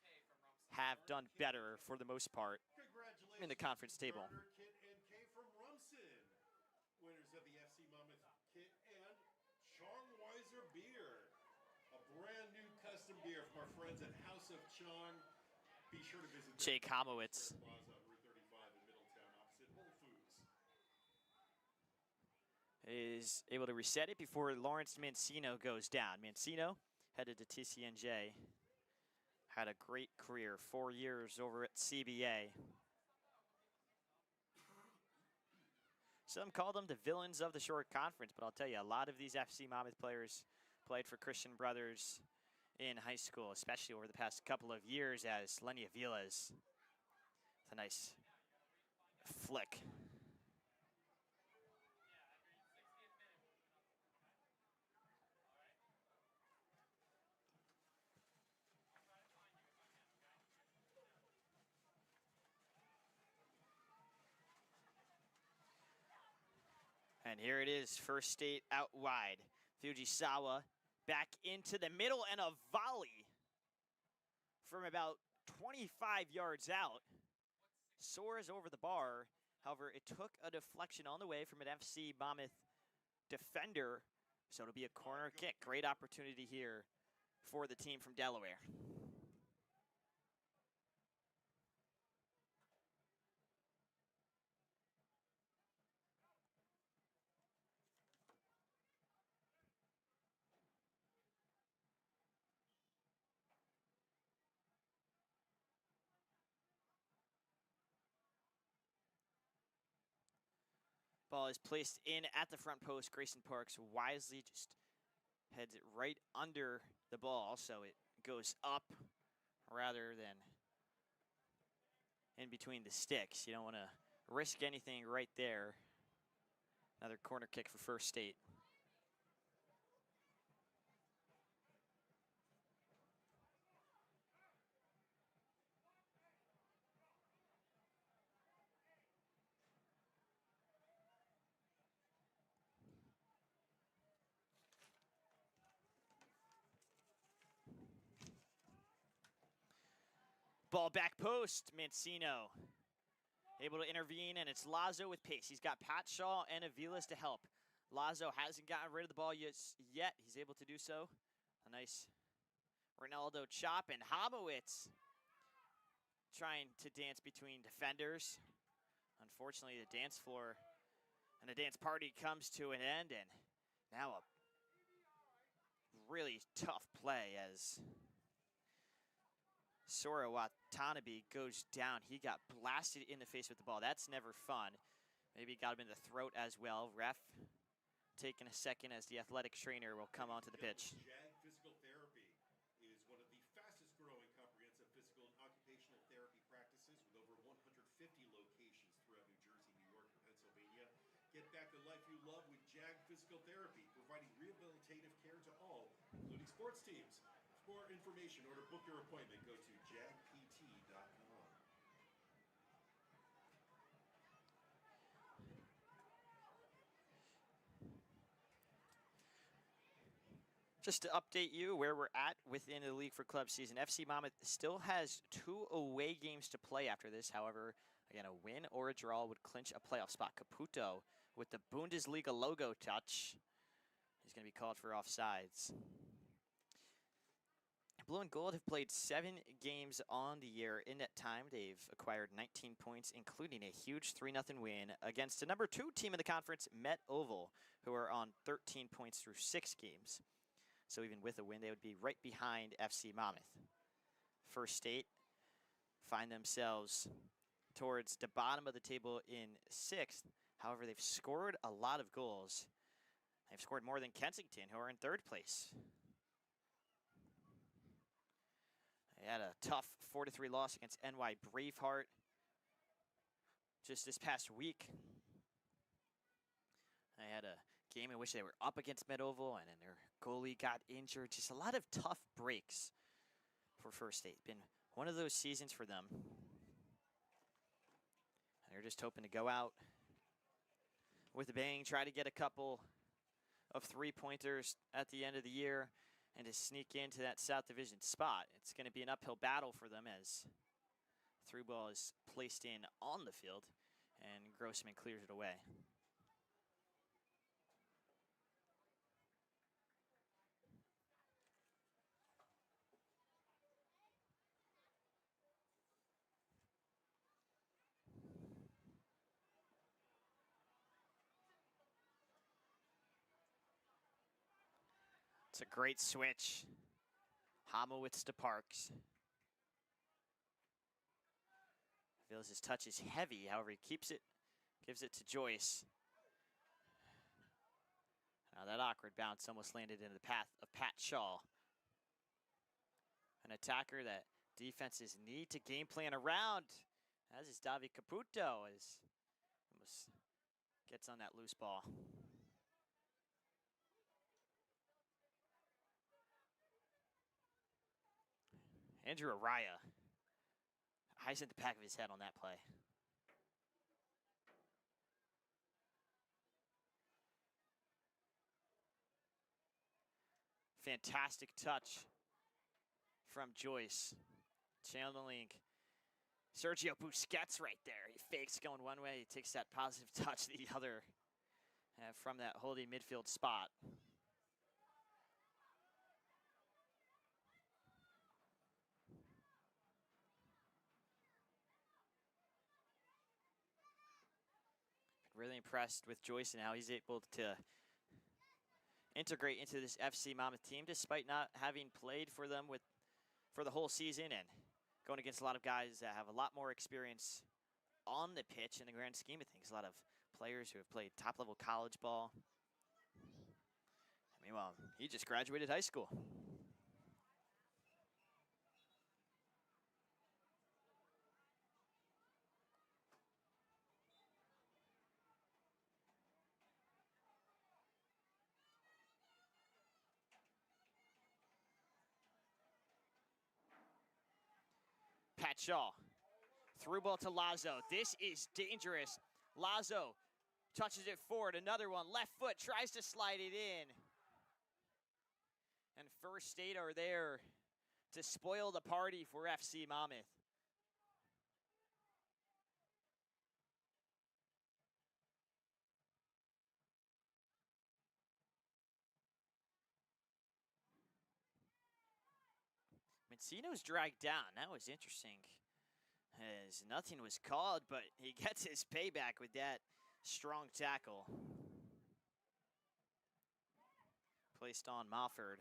have done better for the most part in the conference table. Kit and K from Rumson, winners of the FC Monmouth kit and Chongweiser beer, a brand new custom beer from our friends at House of Chong. Be sure to visit Jake Homowitz Plaza on Route 35 in Middletown, opposite Whole Foods. is able to reset it before Lawrence Mancino goes down. Mancino headed to TCNJ, had a great career, 4 years over at CBA. Some call them the villains of the short conference, but I'll tell you, a lot of these FC Monmouth players played for Christian Brothers in high school, especially over the past couple of years as Lenny Avila's. It's a nice flick. And here it is, First State out wide. Fujisawa back into the middle, and a volley from about 25 yards out. Soars over the bar However, it took a deflection on the way from an FC Monmouth defender, so it'll be a corner kick. Great opportunity here for the team from Delaware. Ball is placed in at the front post. Grayson Parks wisely just heads it right under the ball, so it goes up rather than in between the sticks. You don't want to risk anything right there. Another corner kick for First State. Ball back post, Mancino able to intervene, and it's Lazo with pace. He's got Pat Shaw and Aviles to help. Lazo hasn't gotten rid of the ball yet. He's able to do so. A nice Ronaldo chop, and Hamowitz trying to dance between defenders. Unfortunately, the dance floor and the dance party comes to an end, and now a really tough play as Sora Watanabe goes down. He got blasted in the face with the ball. That's never fun. Maybe got him in the throat as well. Ref taking a second as the athletic trainer will come onto the pitch. JAG Physical Therapy is one of the fastest growing comprehensive physical and occupational therapy practices with over 150 locations throughout New Jersey, New York, and Pennsylvania. Get back the life you love with JAG Physical Therapy, providing rehabilitative care to all, including sports teams. For more information or to book your appointment, go to jagpt.com. Just to update you where we're at within the League for Clubs season, FC Monmouth still has 2 away games to play after this. However, again, a win or a draw would clinch a playoff spot. Caputo with the Bundesliga logo touch. He's going to be called for offsides. Blue and Gold have played 7 games on the year. In that time, they've acquired 19 points, including a huge 3-0 win against the number 2 team in the conference, Met Oval, who are on 13 points through 6 games. So even with a win, they would be right behind FC Monmouth. First State find themselves towards the bottom of the table in 6th. However, they've scored a lot of goals. They've scored more than Kensington, who are in 3rd place. They had a tough 4-3 loss against NY Braveheart just this past week. They had a game in which they were up against Met Oval, and then their goalie got injured. Just a lot of tough breaks for First State. Been one of those seasons for them. And they're just hoping to go out with a bang, try to get a couple of 3-pointers at the end of the year, and to sneak into that South Division spot. It's going to be an uphill battle for them as through ball is placed in on the field, and Grossman clears it away. It's a great switch. Hamowitz to Parks. Feels his touch is heavy, however, he keeps it, gives it to Joyce. Now that awkward bounce almost landed into the path of Pat Shaw. An attacker that defenses need to game plan around, as is Davi Caputo, as almost gets on that loose ball. Andrew Araya, eyes at the back of his head on that play. Fantastic touch from Joyce, channeling Sergio Busquets right there. He fakes going one way. He takes that positive touch the other from that holding midfield spot. Really impressed with Joyce and how he's able to integrate into this FC Monmouth team despite not having played for them for the whole season and going against a lot of guys that have a lot more experience on the pitch in the grand scheme of things. A lot of players who have played top-level college ball. Meanwhile, he just graduated high school. Pat Shaw, through ball to Lazo. This is dangerous. Lazo touches it forward. Another one, left foot, tries to slide it in. And First State are there to spoil the party for FC Monmouth. Mancino's dragged down. That was interesting, as nothing was called, but he gets his payback with that strong tackle. Placed on Mofford.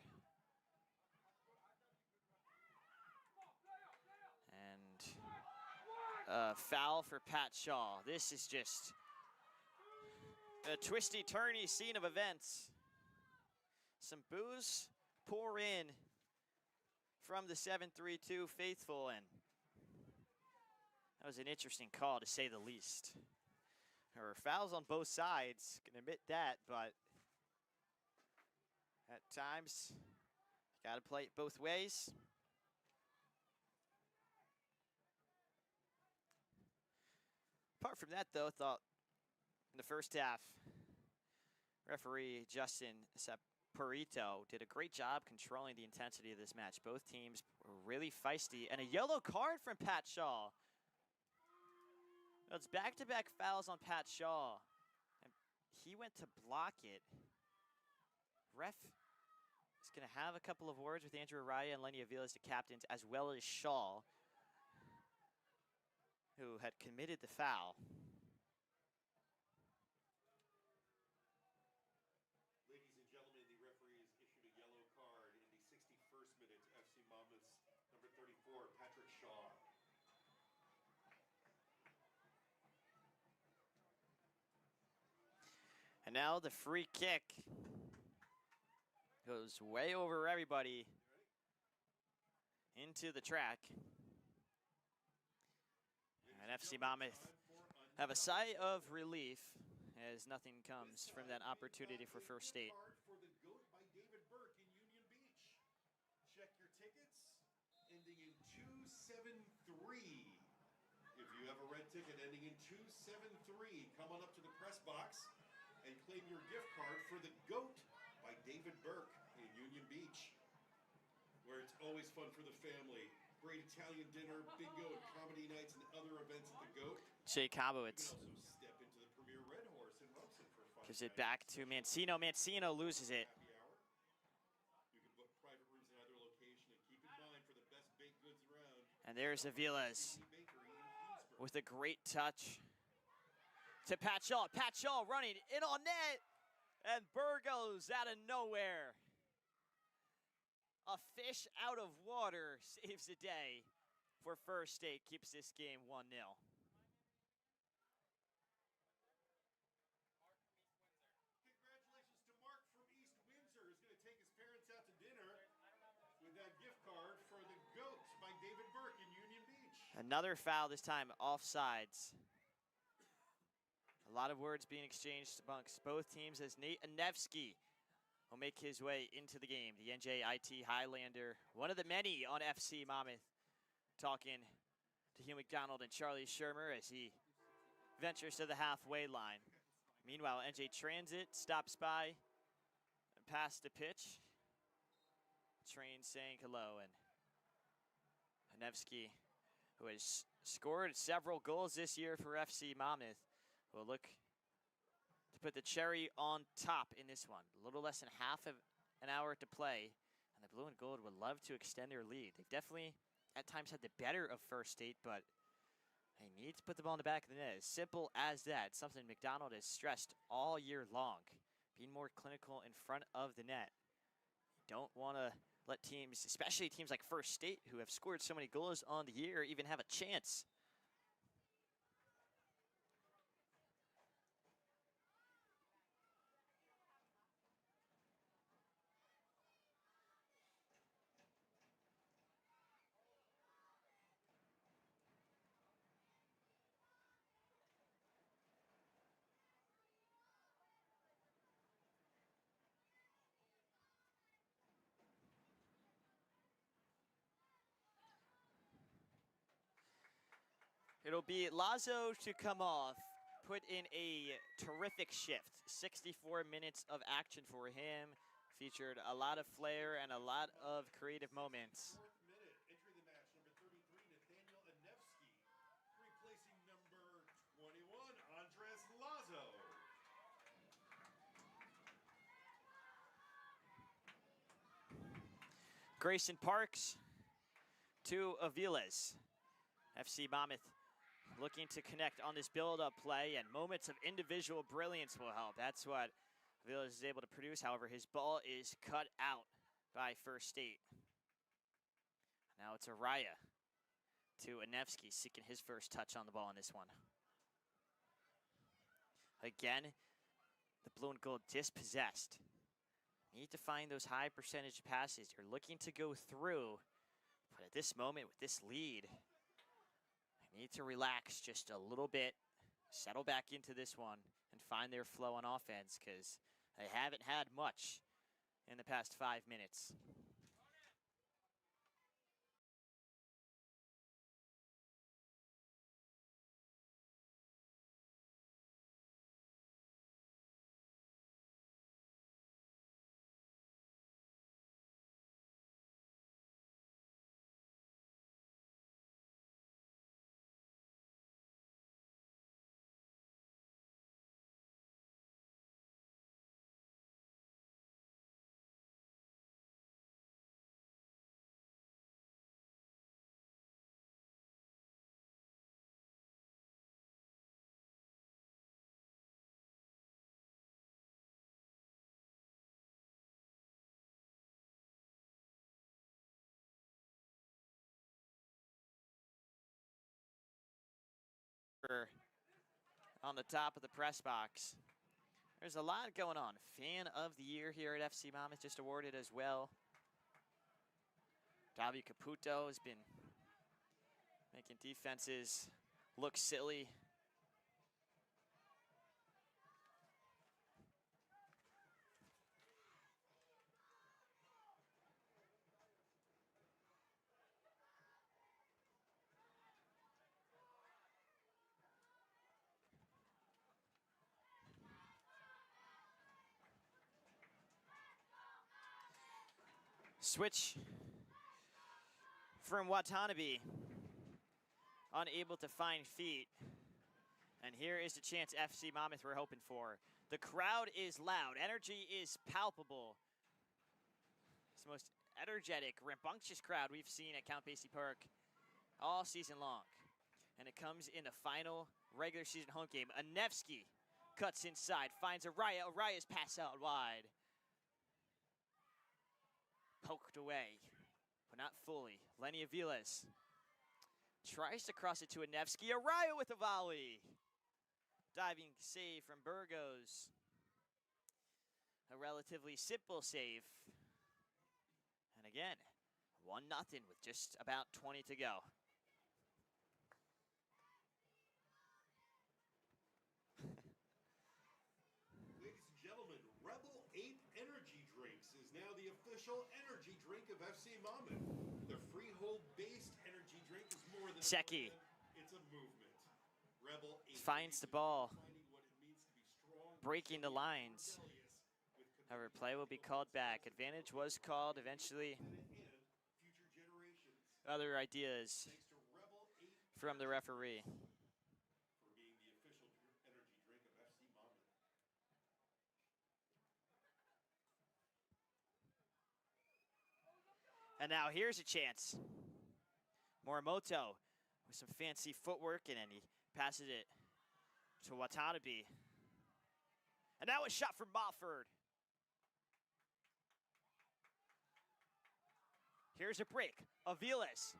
And foul for Pat Shaw. This is just a twisty-turny scene of events. Some boos pour in from the 7-3-2 faithful, and that was an interesting call, to say the least. There were fouls on both sides, can admit that, but at times, got to play it both ways. Apart from that, though, thought in the first half, referee Justin Saporito did a great job controlling the intensity of this match. Both teams were really feisty, and a yellow card from Pat Shaw. It's back-to-back fouls on Pat Shaw, and he went to block it. Ref is going to have a couple of words with Andrew Araya and Lenny Avila as the captains, as well as Shaw, who had committed the foul. Ladies and gentlemen, the referee has issued a yellow card in the 61st minute to FC Monmouth's number 34, Patrick Shaw. And now the free kick goes way over everybody into the track. And FC Monmouth have a sigh of relief as nothing comes from that opportunity for First State. For the GOAT by David Burke in Union Beach. Check your tickets, ending in 273. If you have a red ticket ending in 273, come on up to the press box and claim your gift card for the GOAT by David Burke in Union Beach, where it's always fun for the family. Great Italian dinner, bingo, and comedy nights, and other events at the GOAT. Jay Kobowitz You can also step into the premier Red Horse in Rumson for fun. gives it back to Mancino. Mancino loses it. Happy hour. You can book private rooms in either location, and keep in mind for the best baked goods around. And there's Avila's Bakery in Queensborough. with a great touch to Pat Shaw. Pat Shaw running in on net, and Burgos out of nowhere. A fish out of water saves the day for First State, keeps this game 1-0. Congratulations to Mark from East Windsor, who's going to take his parents out to dinner with that gift card for the GOAT by David Burke in Union Beach. Another foul, this time offsides. A lot of words being exchanged amongst both teams as Nate Anevsky will make his way into the game. The NJIT Highlander, one of the many on FC Monmouth, talking to Hugh McDonald and Charlie Shermer as he ventures to the halfway line. Meanwhile, NJ Transit stops by past the pitch. Train saying hello, and Anevsky, who has scored several goals this year for FC Monmouth, will look to put the cherry on top in this one. A little less than half of an hour to play, and the Blue and Gold would love to extend their lead. They've definitely at times had the better of First State, but they need to put the ball in the back of the net. As simple as that. Something McDonald has stressed all year long. Being more clinical in front of the net. Don't want to let teams, especially teams like First State, who have scored so many goals on the year, even have a chance. It'll be Lazo to come off, put in a terrific shift. 64 minutes of action for him. Featured a lot of flair and a lot of creative moments. Fourth minute, entering the match, number 33, Nathaniel Anevsky, replacing number 21, Andres Lazo. Grayson Parks to Aviles. FC Monmouth looking to connect on this build-up play, and moments of individual brilliance will help. That's what Aviles is able to produce. However, his ball is cut out by First State. Now it's Araya to Anevsky, seeking his first touch on the ball in this one. Again, the Blue and Gold dispossessed. Need to find those high percentage passes. You're looking to go through, but at this moment with this lead, need to relax just a little bit, settle back into this one, and find their flow on offense, because they haven't had much in the past 5 minutes. On the top of the press box. There's a lot going on. Fan of the year here at FC Monmouth just awarded as well. Davio Caputo has been making defenses look silly. Switch from Watanabe, unable to find feet. And here is the chance FC Monmouth we're hoping for. The crowd is loud, energy is palpable. It's the most energetic, rambunctious crowd we've seen at Count Basie Park all season long. And it comes in the final regular season home game. Anevsky cuts inside, finds Araya. Araya's pass out wide. Poked away, but not fully. Lenny Aviles tries to cross it to Anevsky. Araya with a volley. Diving save from Burgos. A relatively simple save. And again, 1-0 with just about 20 to go. Ladies and gentlemen, Rebel 8 Energy Drinks is now the official energy drink of FC Monmouth. The freehold-based energy drink is more than Seki. It's a movement. Rebel 8 Finds the ball, finding what it means to be strong, breaking the lines. However, play will be called back. Advantage was called eventually. and future generations. Other ideas from the referee. For being the official energy drink of FC Monmouth. And now here's a chance. Morimoto with some fancy footwork, and then he passes it to Watanabe. And now a shot from Mofford. Here's a break. Aviles.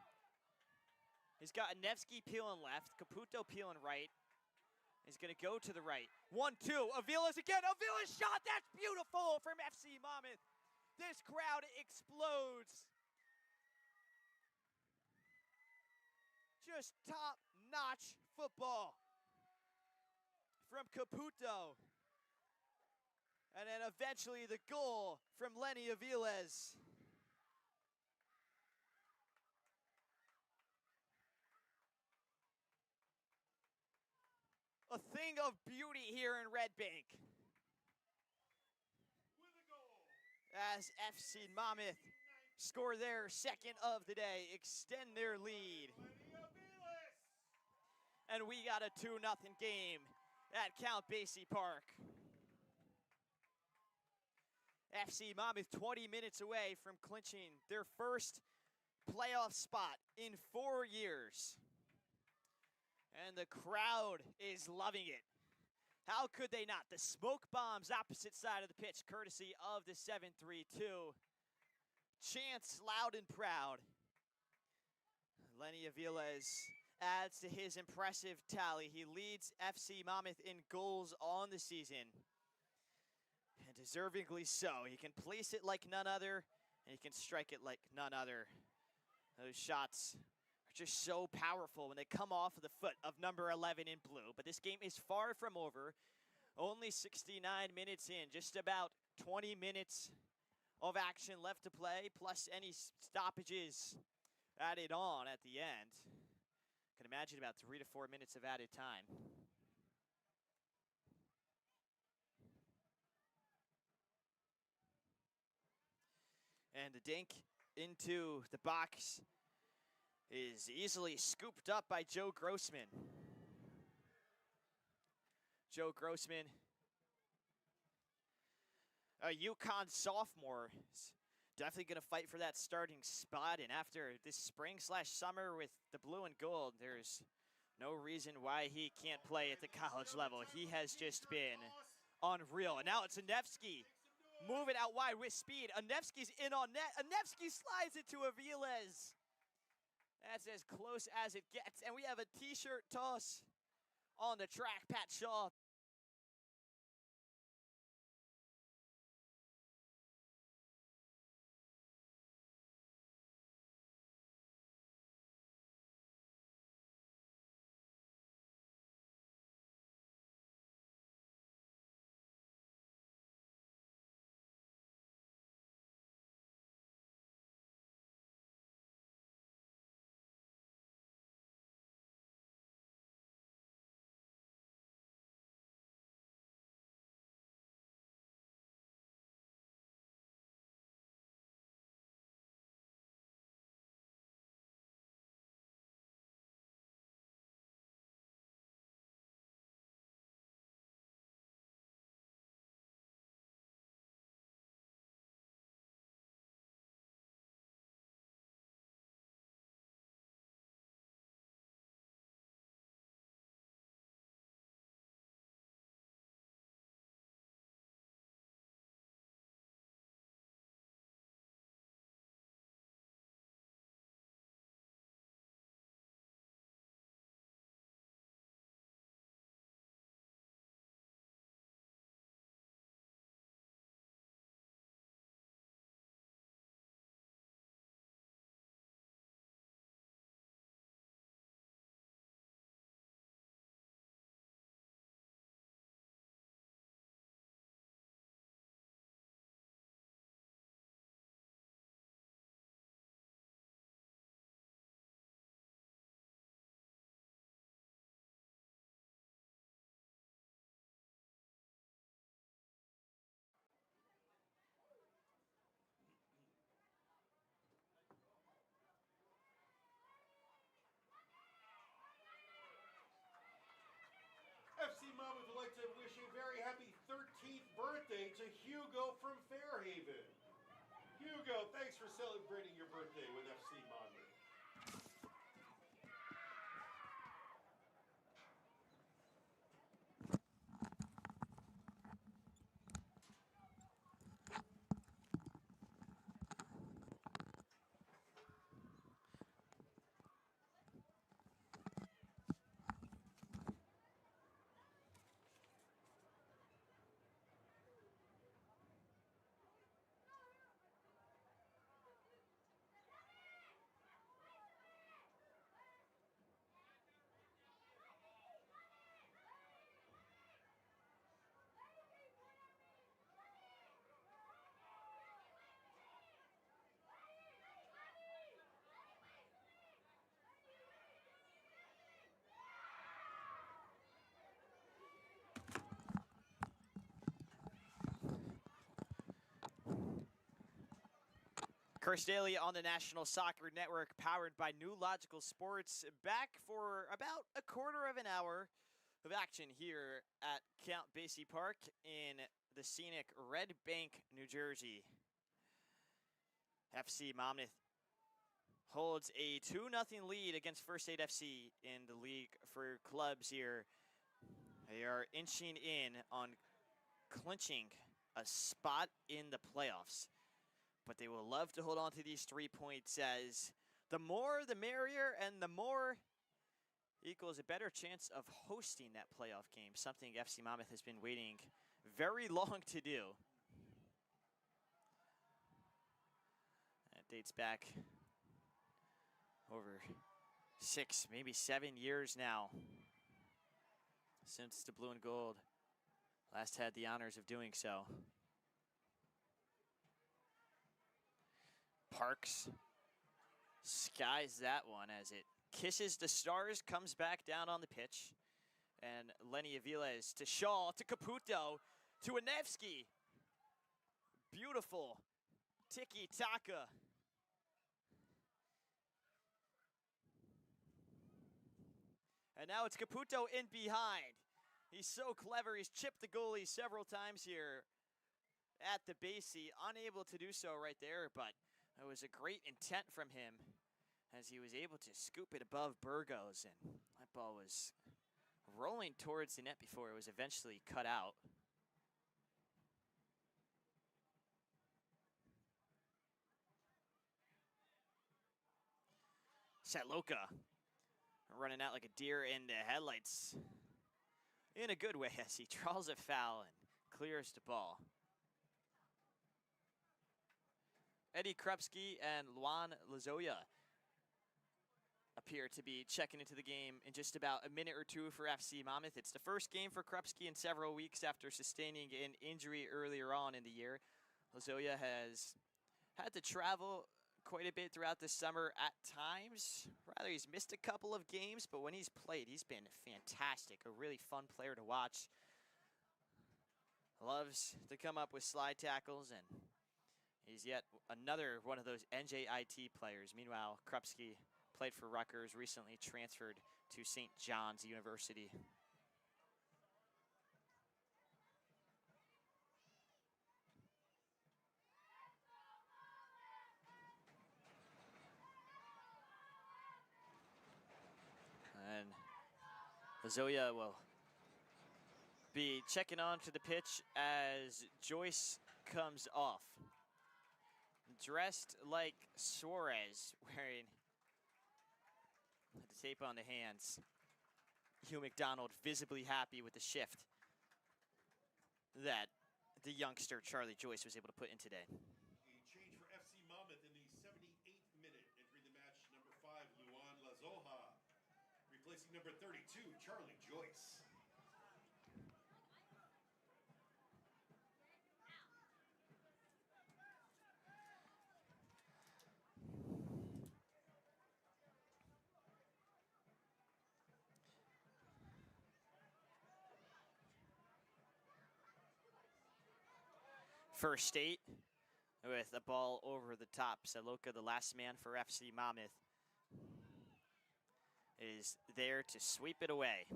He's got Nevsky peeling left, Caputo peeling right. He's going to go to the right. 1-2. Aviles again. Aviles shot. That's beautiful from FC Monmouth. This crowd explodes. Just top-notch football from Caputo. And then eventually the goal from Lenny Aviles. A thing of beauty here in Red Bank. As FC Monmouth score their second of the day, extend their lead. And we got a 2-0 game at Count Basie Park. FC Monmouth 20 minutes away from clinching their first playoff spot in 4 years. And the crowd is loving it. How could they not? The smoke bombs opposite side of the pitch, courtesy of the 7-3-2. Chants loud and proud. Lenny Aviles adds to his impressive tally. He leads FC Monmouth in goals on the season. And deservingly so. He can place it like none other, and he can strike it like none other. Those shots are just so powerful when they come off of the foot of number 11 in blue. But this game is far from over. Only 69 minutes in, just about 20 minutes of action left to play, plus any stoppages added on at the end. Can imagine about 3 to 4 minutes of added time. And the dink into the box is easily scooped up by Joe Grossman. Joe Grossman, a UConn sophomore, is definitely going to fight for that starting spot. And after this spring/summer with the blue and gold, there's no reason why he can't play at the college level. He has just been unreal. And now it's a Nevsky moving out wide with speed. Anevsky's in on net. Anevsky slides it to Aviles. That's as close as it gets. And we have a t-shirt toss on the track. Pat Shaw Chris Daly on the National Soccer Network, powered by New Logical Sports, back for about a quarter of an hour of action here at Count Basie Park in the scenic Red Bank, New Jersey. FC Monmouth holds a 2-0 lead against First Aid FC in the league for clubs here. They are inching in on clinching a spot in the playoffs. But they will love to hold on to these 3 points, as the more the merrier, and the more equals a better chance of hosting that playoff game, something FC Monmouth has been waiting very long to do. That dates back over 6, maybe 7 years now since the Blue and Gold last had the honors of doing so. Parks skies that one as it kisses the stars, comes back down on the pitch. And Lenny Aviles to Shaw, to Caputo, to Anevsky. Beautiful tiki-taka. And now it's Caputo in behind. He's so clever. He's chipped the goalie several times here at the Basie. Unable to do so right there, but it was a great intent from him as he was able to scoop it above Burgos, and that ball was rolling towards the net before it was eventually cut out. Satloka running out like a deer in the headlights in a good way as he draws a foul and clears the ball. Eddie Krupski and Luan Lazoya appear to be checking into the game in just about a minute or two for FC Monmouth. It's the first game for Krupski in several weeks after sustaining an injury earlier on in the year. Lazoya has had to travel quite a bit throughout the summer at times. Rather, he's missed a couple of games, but when he's played, he's been fantastic. A really fun player to watch. Loves to come up with slide tackles, and he's yet another one of those NJIT players. Meanwhile, Krupski played for Rutgers, recently transferred to St. John's University. And Lazoya will be checking on to the pitch as Joyce comes off. Dressed like Suarez, wearing the tape on the hands. Hugh McDonald visibly happy with the shift that the youngster Charlie Joyce was able to put in today. A change for FC Monmouth in the 78th minute. Entering the match, number 5, Luan Lazoja. Replacing number 32, Charlie Joyce. First State with a ball over the top. Saloka, the last man for FC Monmouth, is there to sweep it away.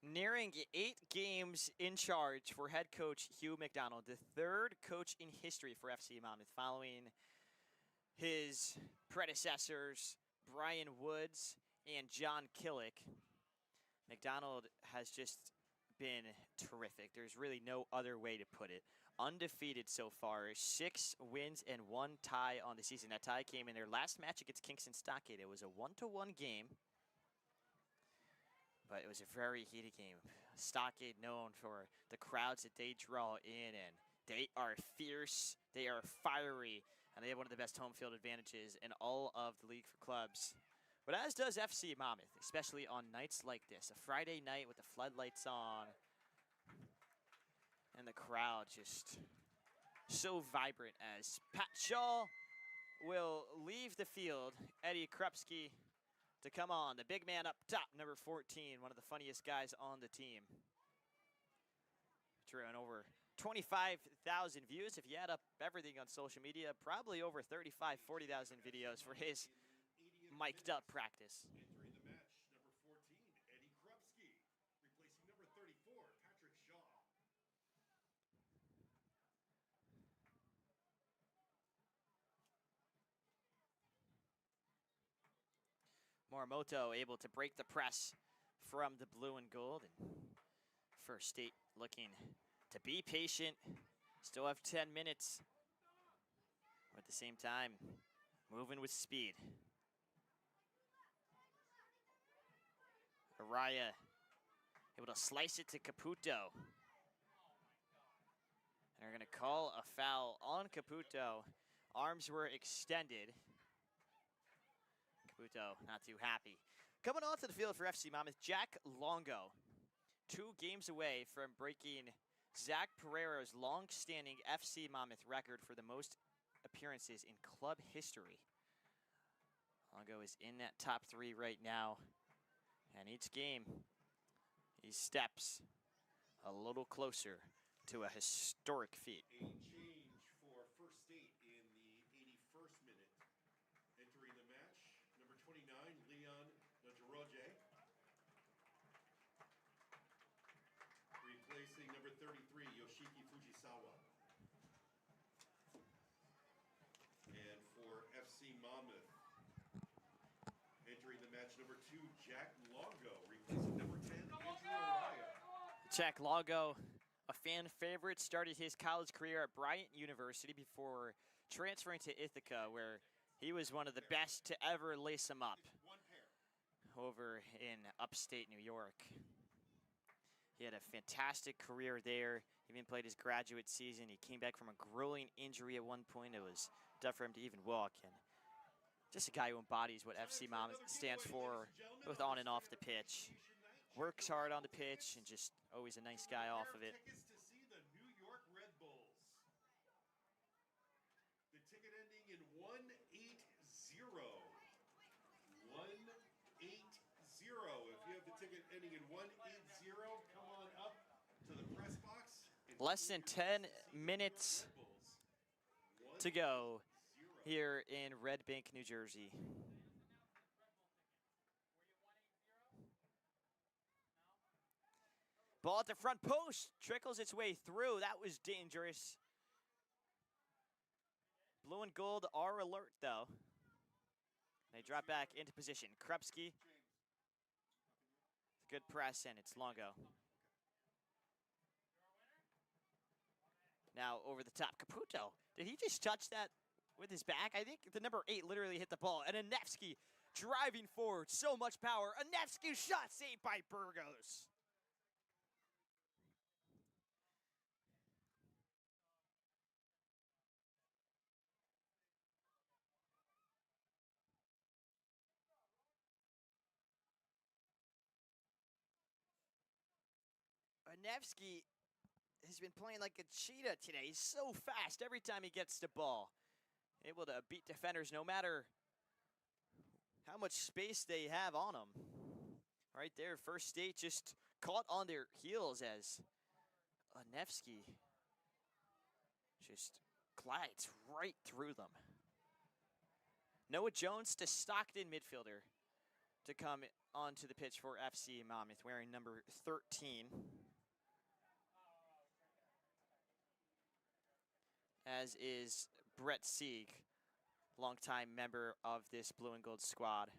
Nearing 8 games in charge for head coach Hugh McDonald, the 3rd coach in history for FC Monmouth, following his predecessors Brian Woods and John Killick. McDonald has just been terrific. There's really no other way to put it. Undefeated so far, 6 wins and 1 tie on the season. That tie came in their last match against Kingston Stockade. It was a 1-1 game, but it was a very heated game. Stockade known for the crowds that they draw in, and they are fierce, they are fiery, and they have one of the best home field advantages in all of the league for clubs. But as does FC Monmouth, especially on nights like this, a Friday night with the floodlights on, and the crowd just so vibrant as Pat Shaw will leave the field. Eddie Krupski to come on. The big man up top, number 14, one of the funniest guys on the team. Drew on over 25,000 views. If you add up everything on social media, probably over 35, 40,000 videos for his mic'd up practice. Entering the match, number 14, Eddie Krupski, replacing number 34, Patrick Shaw. Morimoto able to break the press from the blue and gold. And First State looking to be patient. Still have 10 minutes. At the same time, moving with speed. Araya able to slice it to Caputo. And they're going to call a foul on Caputo. Arms were extended. Caputo not too happy. Coming onto the field for FC Monmouth, Jack Longo. 2 games away from breaking Zach Pereira's long-standing FC Monmouth record for the most appearances in club history. Longo is in that top 3 right now. And each game, he steps a little closer to a historic feat. A change for First State in the 81st minute. Entering the match, number 29, Leon Najaroje. Replacing number 33, Yoshiki Fujisawa. And for FC Monmouth, entering the match, number 2, Jack Longo, replacing number 10, Andrew Araya. Jack Longo, a fan favorite, started his college career at Bryant University before transferring to Ithaca, where he was one of the best to ever lace him up One pair. over in upstate New York. He had a fantastic career there. He even played his graduate season. He came back from a grueling injury at one point. It was tough for him to even walk. And just a guy who embodies what FC Monmouth stands for, both on and off the pitch. Works hard on the pitch and just always a nice guy off of it. Tickets to see the New York Red Bulls. The ticket ending in 180. 180. If you have the ticket ending in 180, come on up to the press box. Less than 10 minutes to go here in Red Bank, New Jersey. Ball at the front post, trickles its way through. That was dangerous. Blue and gold are alert, though. They drop back into position. Krupski. Good press, and it's Longo. Now over the top, Caputo. Did he just touch that with his back? I think the number 8 literally hit the ball. And Anevsky driving forward, so much power. Anevsky shot saved by Burgos. Anevsky has been playing like a cheetah today. He's so fast every time he gets the ball. Able to beat defenders no matter how much space they have on him. Right there, First State just caught on their heels as Anevsky just glides right through them. Noah Jones, the Stockton midfielder, to come onto the pitch for FC Monmouth, wearing number 13. As is Brett Sieg, longtime member of this blue and gold squad.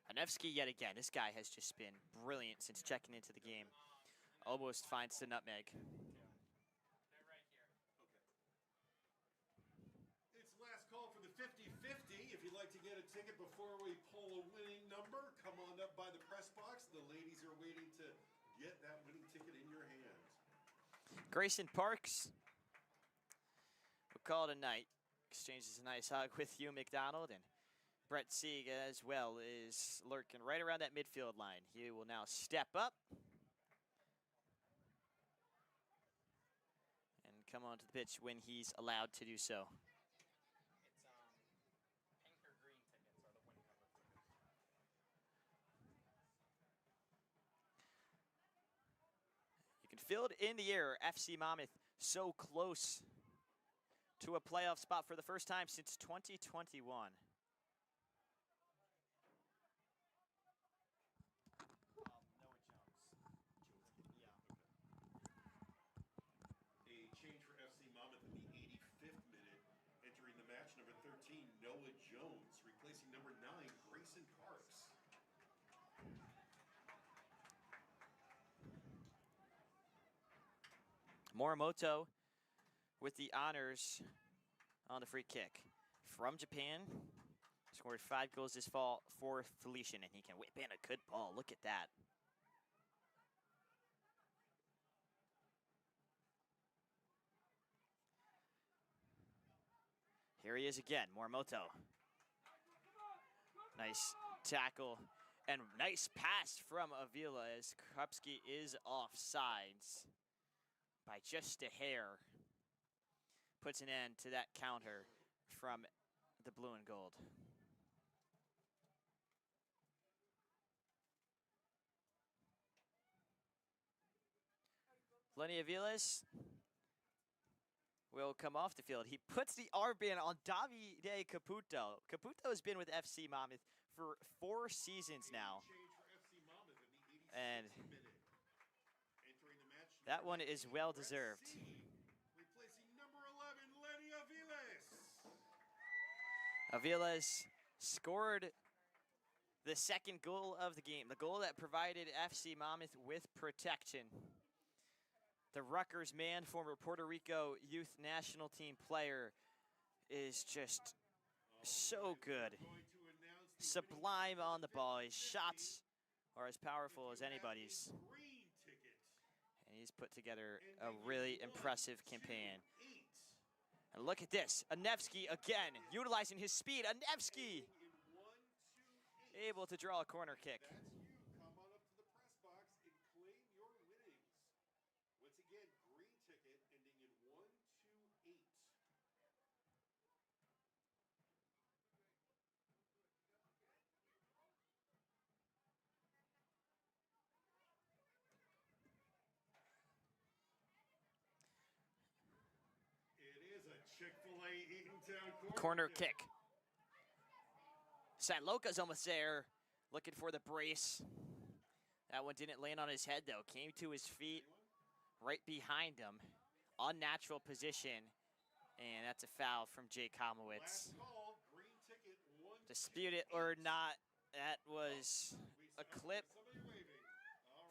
Anevsky yet again. This guy has just been brilliant since checking into the game. Almost finds the nutmeg. It's last call for the 50-50. If you'd like to get a ticket before we pull a winning number, come on up by the press box. The ladies are waiting to get that winning ticket in your hand. Grayson Parks will call it a night. Exchanges a nice hug with Hugh McDonald, and Brett Sieg as well is lurking right around that midfield line. He will now step up and come onto the pitch when he's allowed to do so. You can feel it in the air. FC Monmouth so close to a playoff spot for the first time since 2021. Morimoto with the honors on the free kick. From Japan, scored 5 goals this fall for Felician, and he can whip in a good ball. Look at that. Here he is again, Morimoto. Nice tackle and nice pass from Avila as Krupski is offsides by just a hair. Puts an end to that counter from the blue and gold. Lenny Aviles will come off the field. He puts the armband on Davide Caputo. Caputo has been with FC Monmouth for 4 seasons now. And that one is well deserved. Replacing number 11, Lenny Aviles. Aviles scored the second goal of the game, the goal that provided FC Monmouth with protection. The Rutgers man, former Puerto Rico youth national team player, is just so good. Sublime on the ball. His shots are as powerful as anybody's. And he's put together a really impressive campaign. And look at this. Anevsky again, utilizing his speed. Anevsky able to draw a corner kick. Corner kick. Sanloka's almost there, looking for the brace. That one didn't land on his head, though. Came to his feet, right behind him. Unnatural position, and that's a foul from Jake Homowitz. Dispute it or not, that was a clip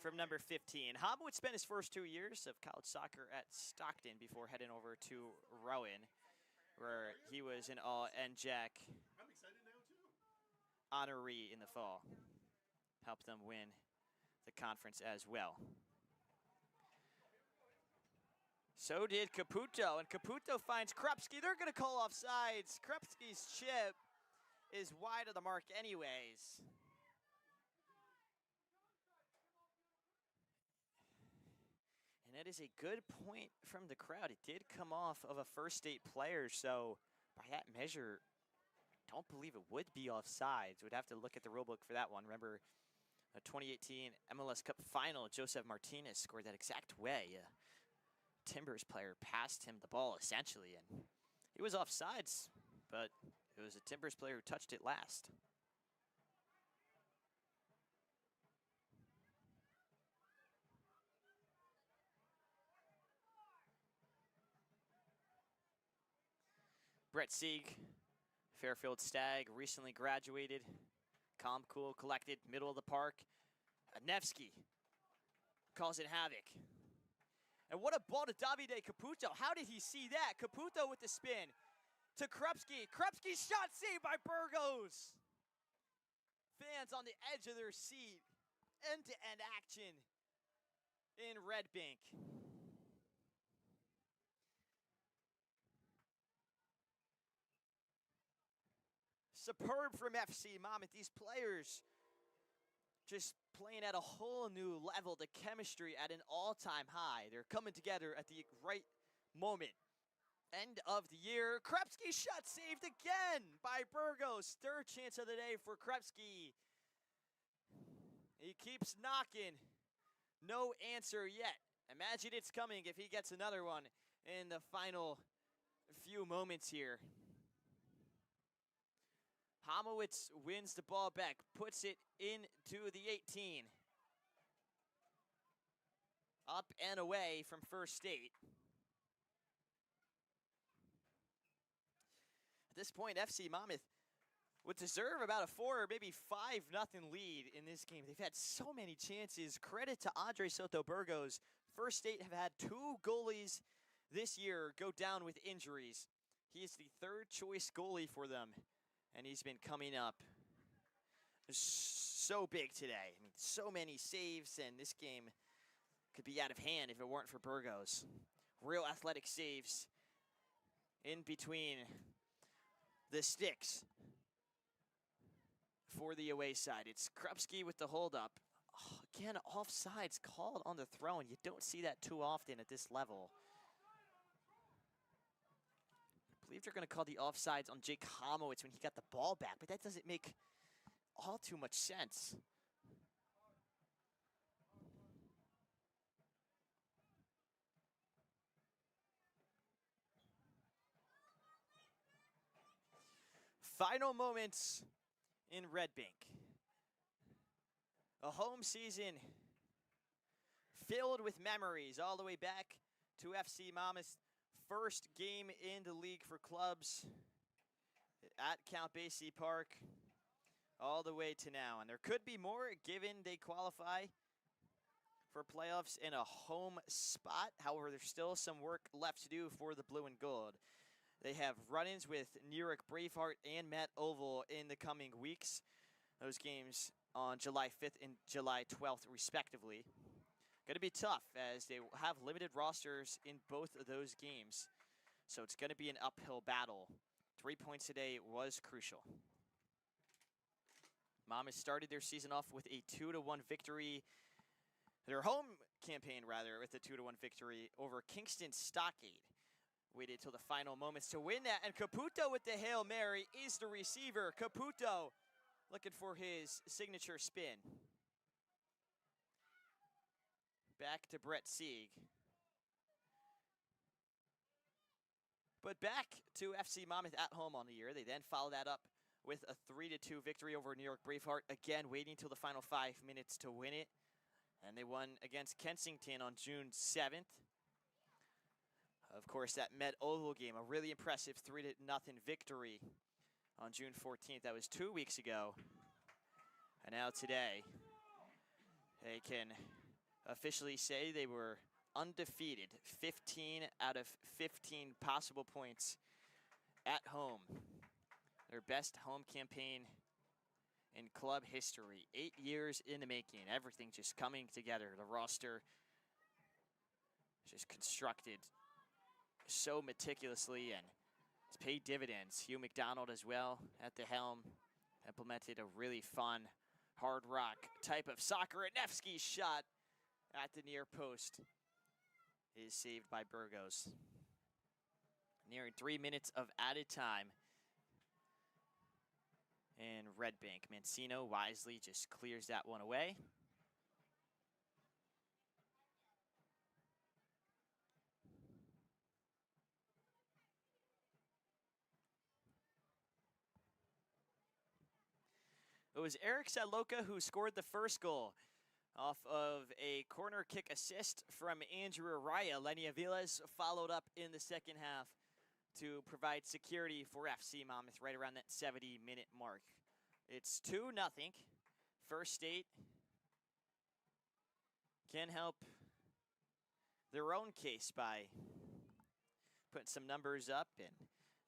from number 15. Homowitz spent his first 2 years of college soccer at Stockton before heading over to Rowan, where he was an all-NJAC honoree in the fall. Helped them win the conference as well. So did Caputo, and Caputo finds Krupski. They're going to call offsides. Krupski's chip is wide of the mark anyways. And that is a good point from the crowd. It did come off of a first state player, so by that measure, don't believe it would be offsides. We'd have to look at the rulebook for that one. Remember, a 2018 MLS Cup final, Joseph Martinez scored that exact way. Timbers player passed him the ball, essentially, and he was offsides, but it was a Timbers player who touched it last. Brett Sieg, Fairfield Stag, recently graduated. Calm, cool, collected, middle of the park. Nevsky causing havoc. And what a ball to Davide Caputo. How did he see that? Caputo with the spin to Krupski. Krupski shot saved by Burgos. Fans on the edge of their seat. End-to-end action in Red Bank. Superb from FC Monmouth. These players just playing at a whole new level. The chemistry at an all-time high. They're coming together at the right moment. End of the year. Krepsky shot saved again by Burgos. Third chance of the day for Krepsky. He keeps knocking. No answer yet. Imagine it's coming if he gets another one in the final few moments here. Homowitz wins the ball back, puts it into the 18. Up and away from First State. At this point, FC Monmouth would deserve about a 4 or maybe 5-0 lead in this game. They've had so many chances. Credit to Andre Soto Burgos. First State have had 2 goalies this year go down with injuries. He is the third choice goalie for them, and he's been coming up so big today. I mean, so many saves, and this game could be out of hand if it weren't for Burgos. Real athletic saves in between the sticks for the away side. It's Krupski with the holdup. Oh, again, offsides called on the throw, and you don't see that too often at this level. I believe they're going to call the offsides on Jake Homowitz when he got the ball back, but that doesn't make all too much sense. Final moments in Red Bank. A home season filled with memories all the way back to FC Monmouth's first game in the league for clubs at Count Basie Park all the way to now. And there could be more given they qualify for playoffs in a home spot. However, there's still some work left to do for the blue and gold. They have run-ins with New York Braveheart and Matt Oval in the coming weeks. Those games on July 5th and July 12th, respectively. Going to be tough as they have limited rosters in both of those games. So it's going to be an uphill battle. 3 points today was crucial. Monmouth started their season off with a 2-1 victory. Their home campaign, rather, with a 2-1 victory over Kingston Stockade. Waited till the final moments to win that, and Caputo with the Hail Mary is the receiver. Caputo looking for his signature spin. Back to Brett Sieg. But back to FC Monmouth at home on the year. They then follow that up with a 3-2 victory over New York Braveheart. Again, waiting till the final 5 minutes to win it. And they won against Kensington on June 7th. Of course, that Met Oval game, a really impressive 3-0 victory on June 14th. That was 2 weeks ago. And now today, they can officially say they were undefeated. 15 out of 15 possible points at home. Their best home campaign in club history. 8 years in the making. Everything just coming together. The roster just constructed so meticulously, and it's paid dividends. Hugh McDonald as well at the helm implemented a really fun hard rock type of soccer. And Nevsky's shot at the near post is saved by Burgos. Nearing 3 minutes of added time in Red Bank. Mancino wisely just clears that one away. It was Eric Sadloka who scored the first goal off of a corner kick assist from Andrew Araya. Lenny Aviles followed up in the second half to provide security for FC Monmouth right around that 70-minute mark. It's 2-0. First State can help their own case by putting some numbers up, and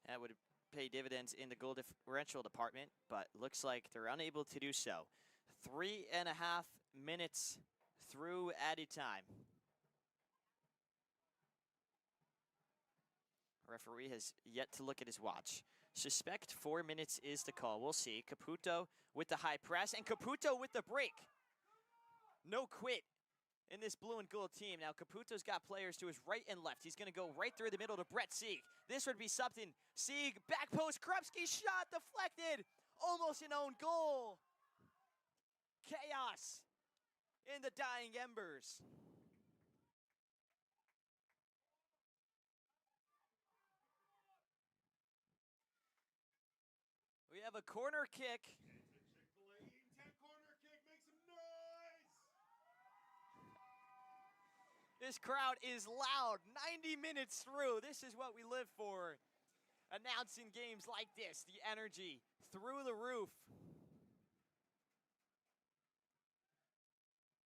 that would pay dividends in the goal differential department, but looks like they're unable to do so. 3.5 minutes through added time. Referee has yet to look at his watch. Suspect 4 minutes is the call. We'll see. Caputo with the high press, and Caputo with the break. No quit in this blue and gold team. Now, Caputo's got players to his right and left. He's going to go right through the middle to Brett Sieg. This would be something. Sieg, back post, Krupski shot deflected. Almost an own goal. Chaos in the dying embers. We have a corner kick. Chick-fil-A eating 10 corner kick. Make some noise. This crowd is loud 90 minutes through. This is what we live for. Announcing games like this, the energy through the roof.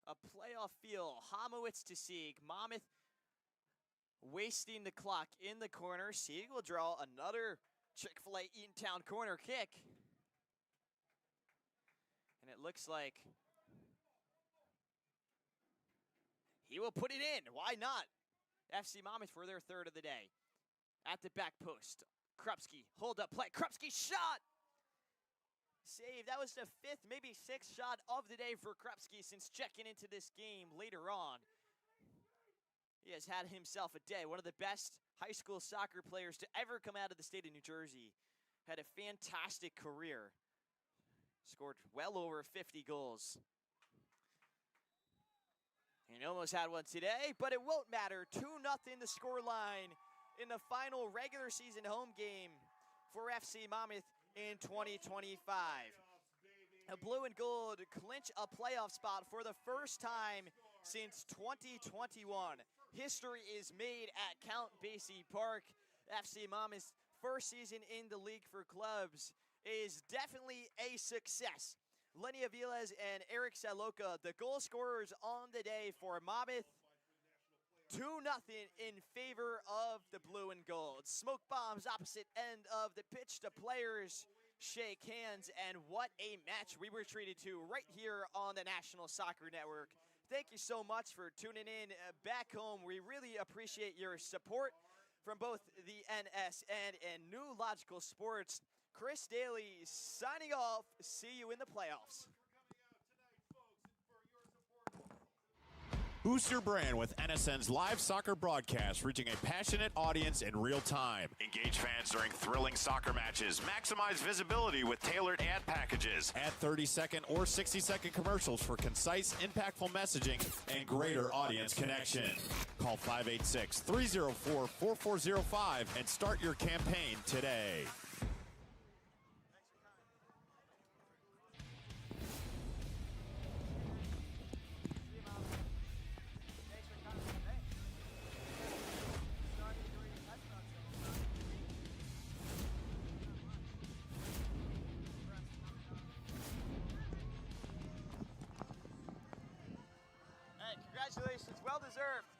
A playoff feel. Homowitz to Sieg. Monmouth wasting the clock in the corner. Sieg will draw another Chick-fil-A Eatontown corner kick. And it looks like he will put it in. Why not? FC Monmouth for their third of the day. At the back post. Krupski, hold up play. Krupski shot! Save. That was the fifth, maybe sixth shot of the day for Krupski since checking into this game later on. He has had himself a day. One of the best high school soccer players to ever come out of the state of New Jersey. Had a fantastic career. Scored well over 50 goals. And almost had one today, but it won't matter. 2-0 the scoreline in the final regular season home game for FC Monmouth in 2025. The blue and gold clinch a playoff spot for the first time since 2021. History is made at Count Basie Park. FC Monmouth's first season in the league for clubs is definitely a success. Lenny Aviles and Eric Saloka, the goal scorers on the day for Monmouth. 2-0 in favor of the blue and gold. Smoke bombs opposite end of the pitch. The players shake hands, and what a match we were treated to right here on the National Soccer Network. Thank you so much for tuning in back home. We really appreciate your support from both the NSN and New Logical Sports. Chris Daly signing off. See you in the playoffs. Boost your brand with NSN's live soccer broadcast, reaching a passionate audience in real time. Engage fans during thrilling soccer matches. Maximize visibility with tailored ad packages. Add 30-second or 60-second commercials for concise, impactful messaging and greater audience connection. Call 586-304-4405 and start your campaign today. Congratulations, well deserved.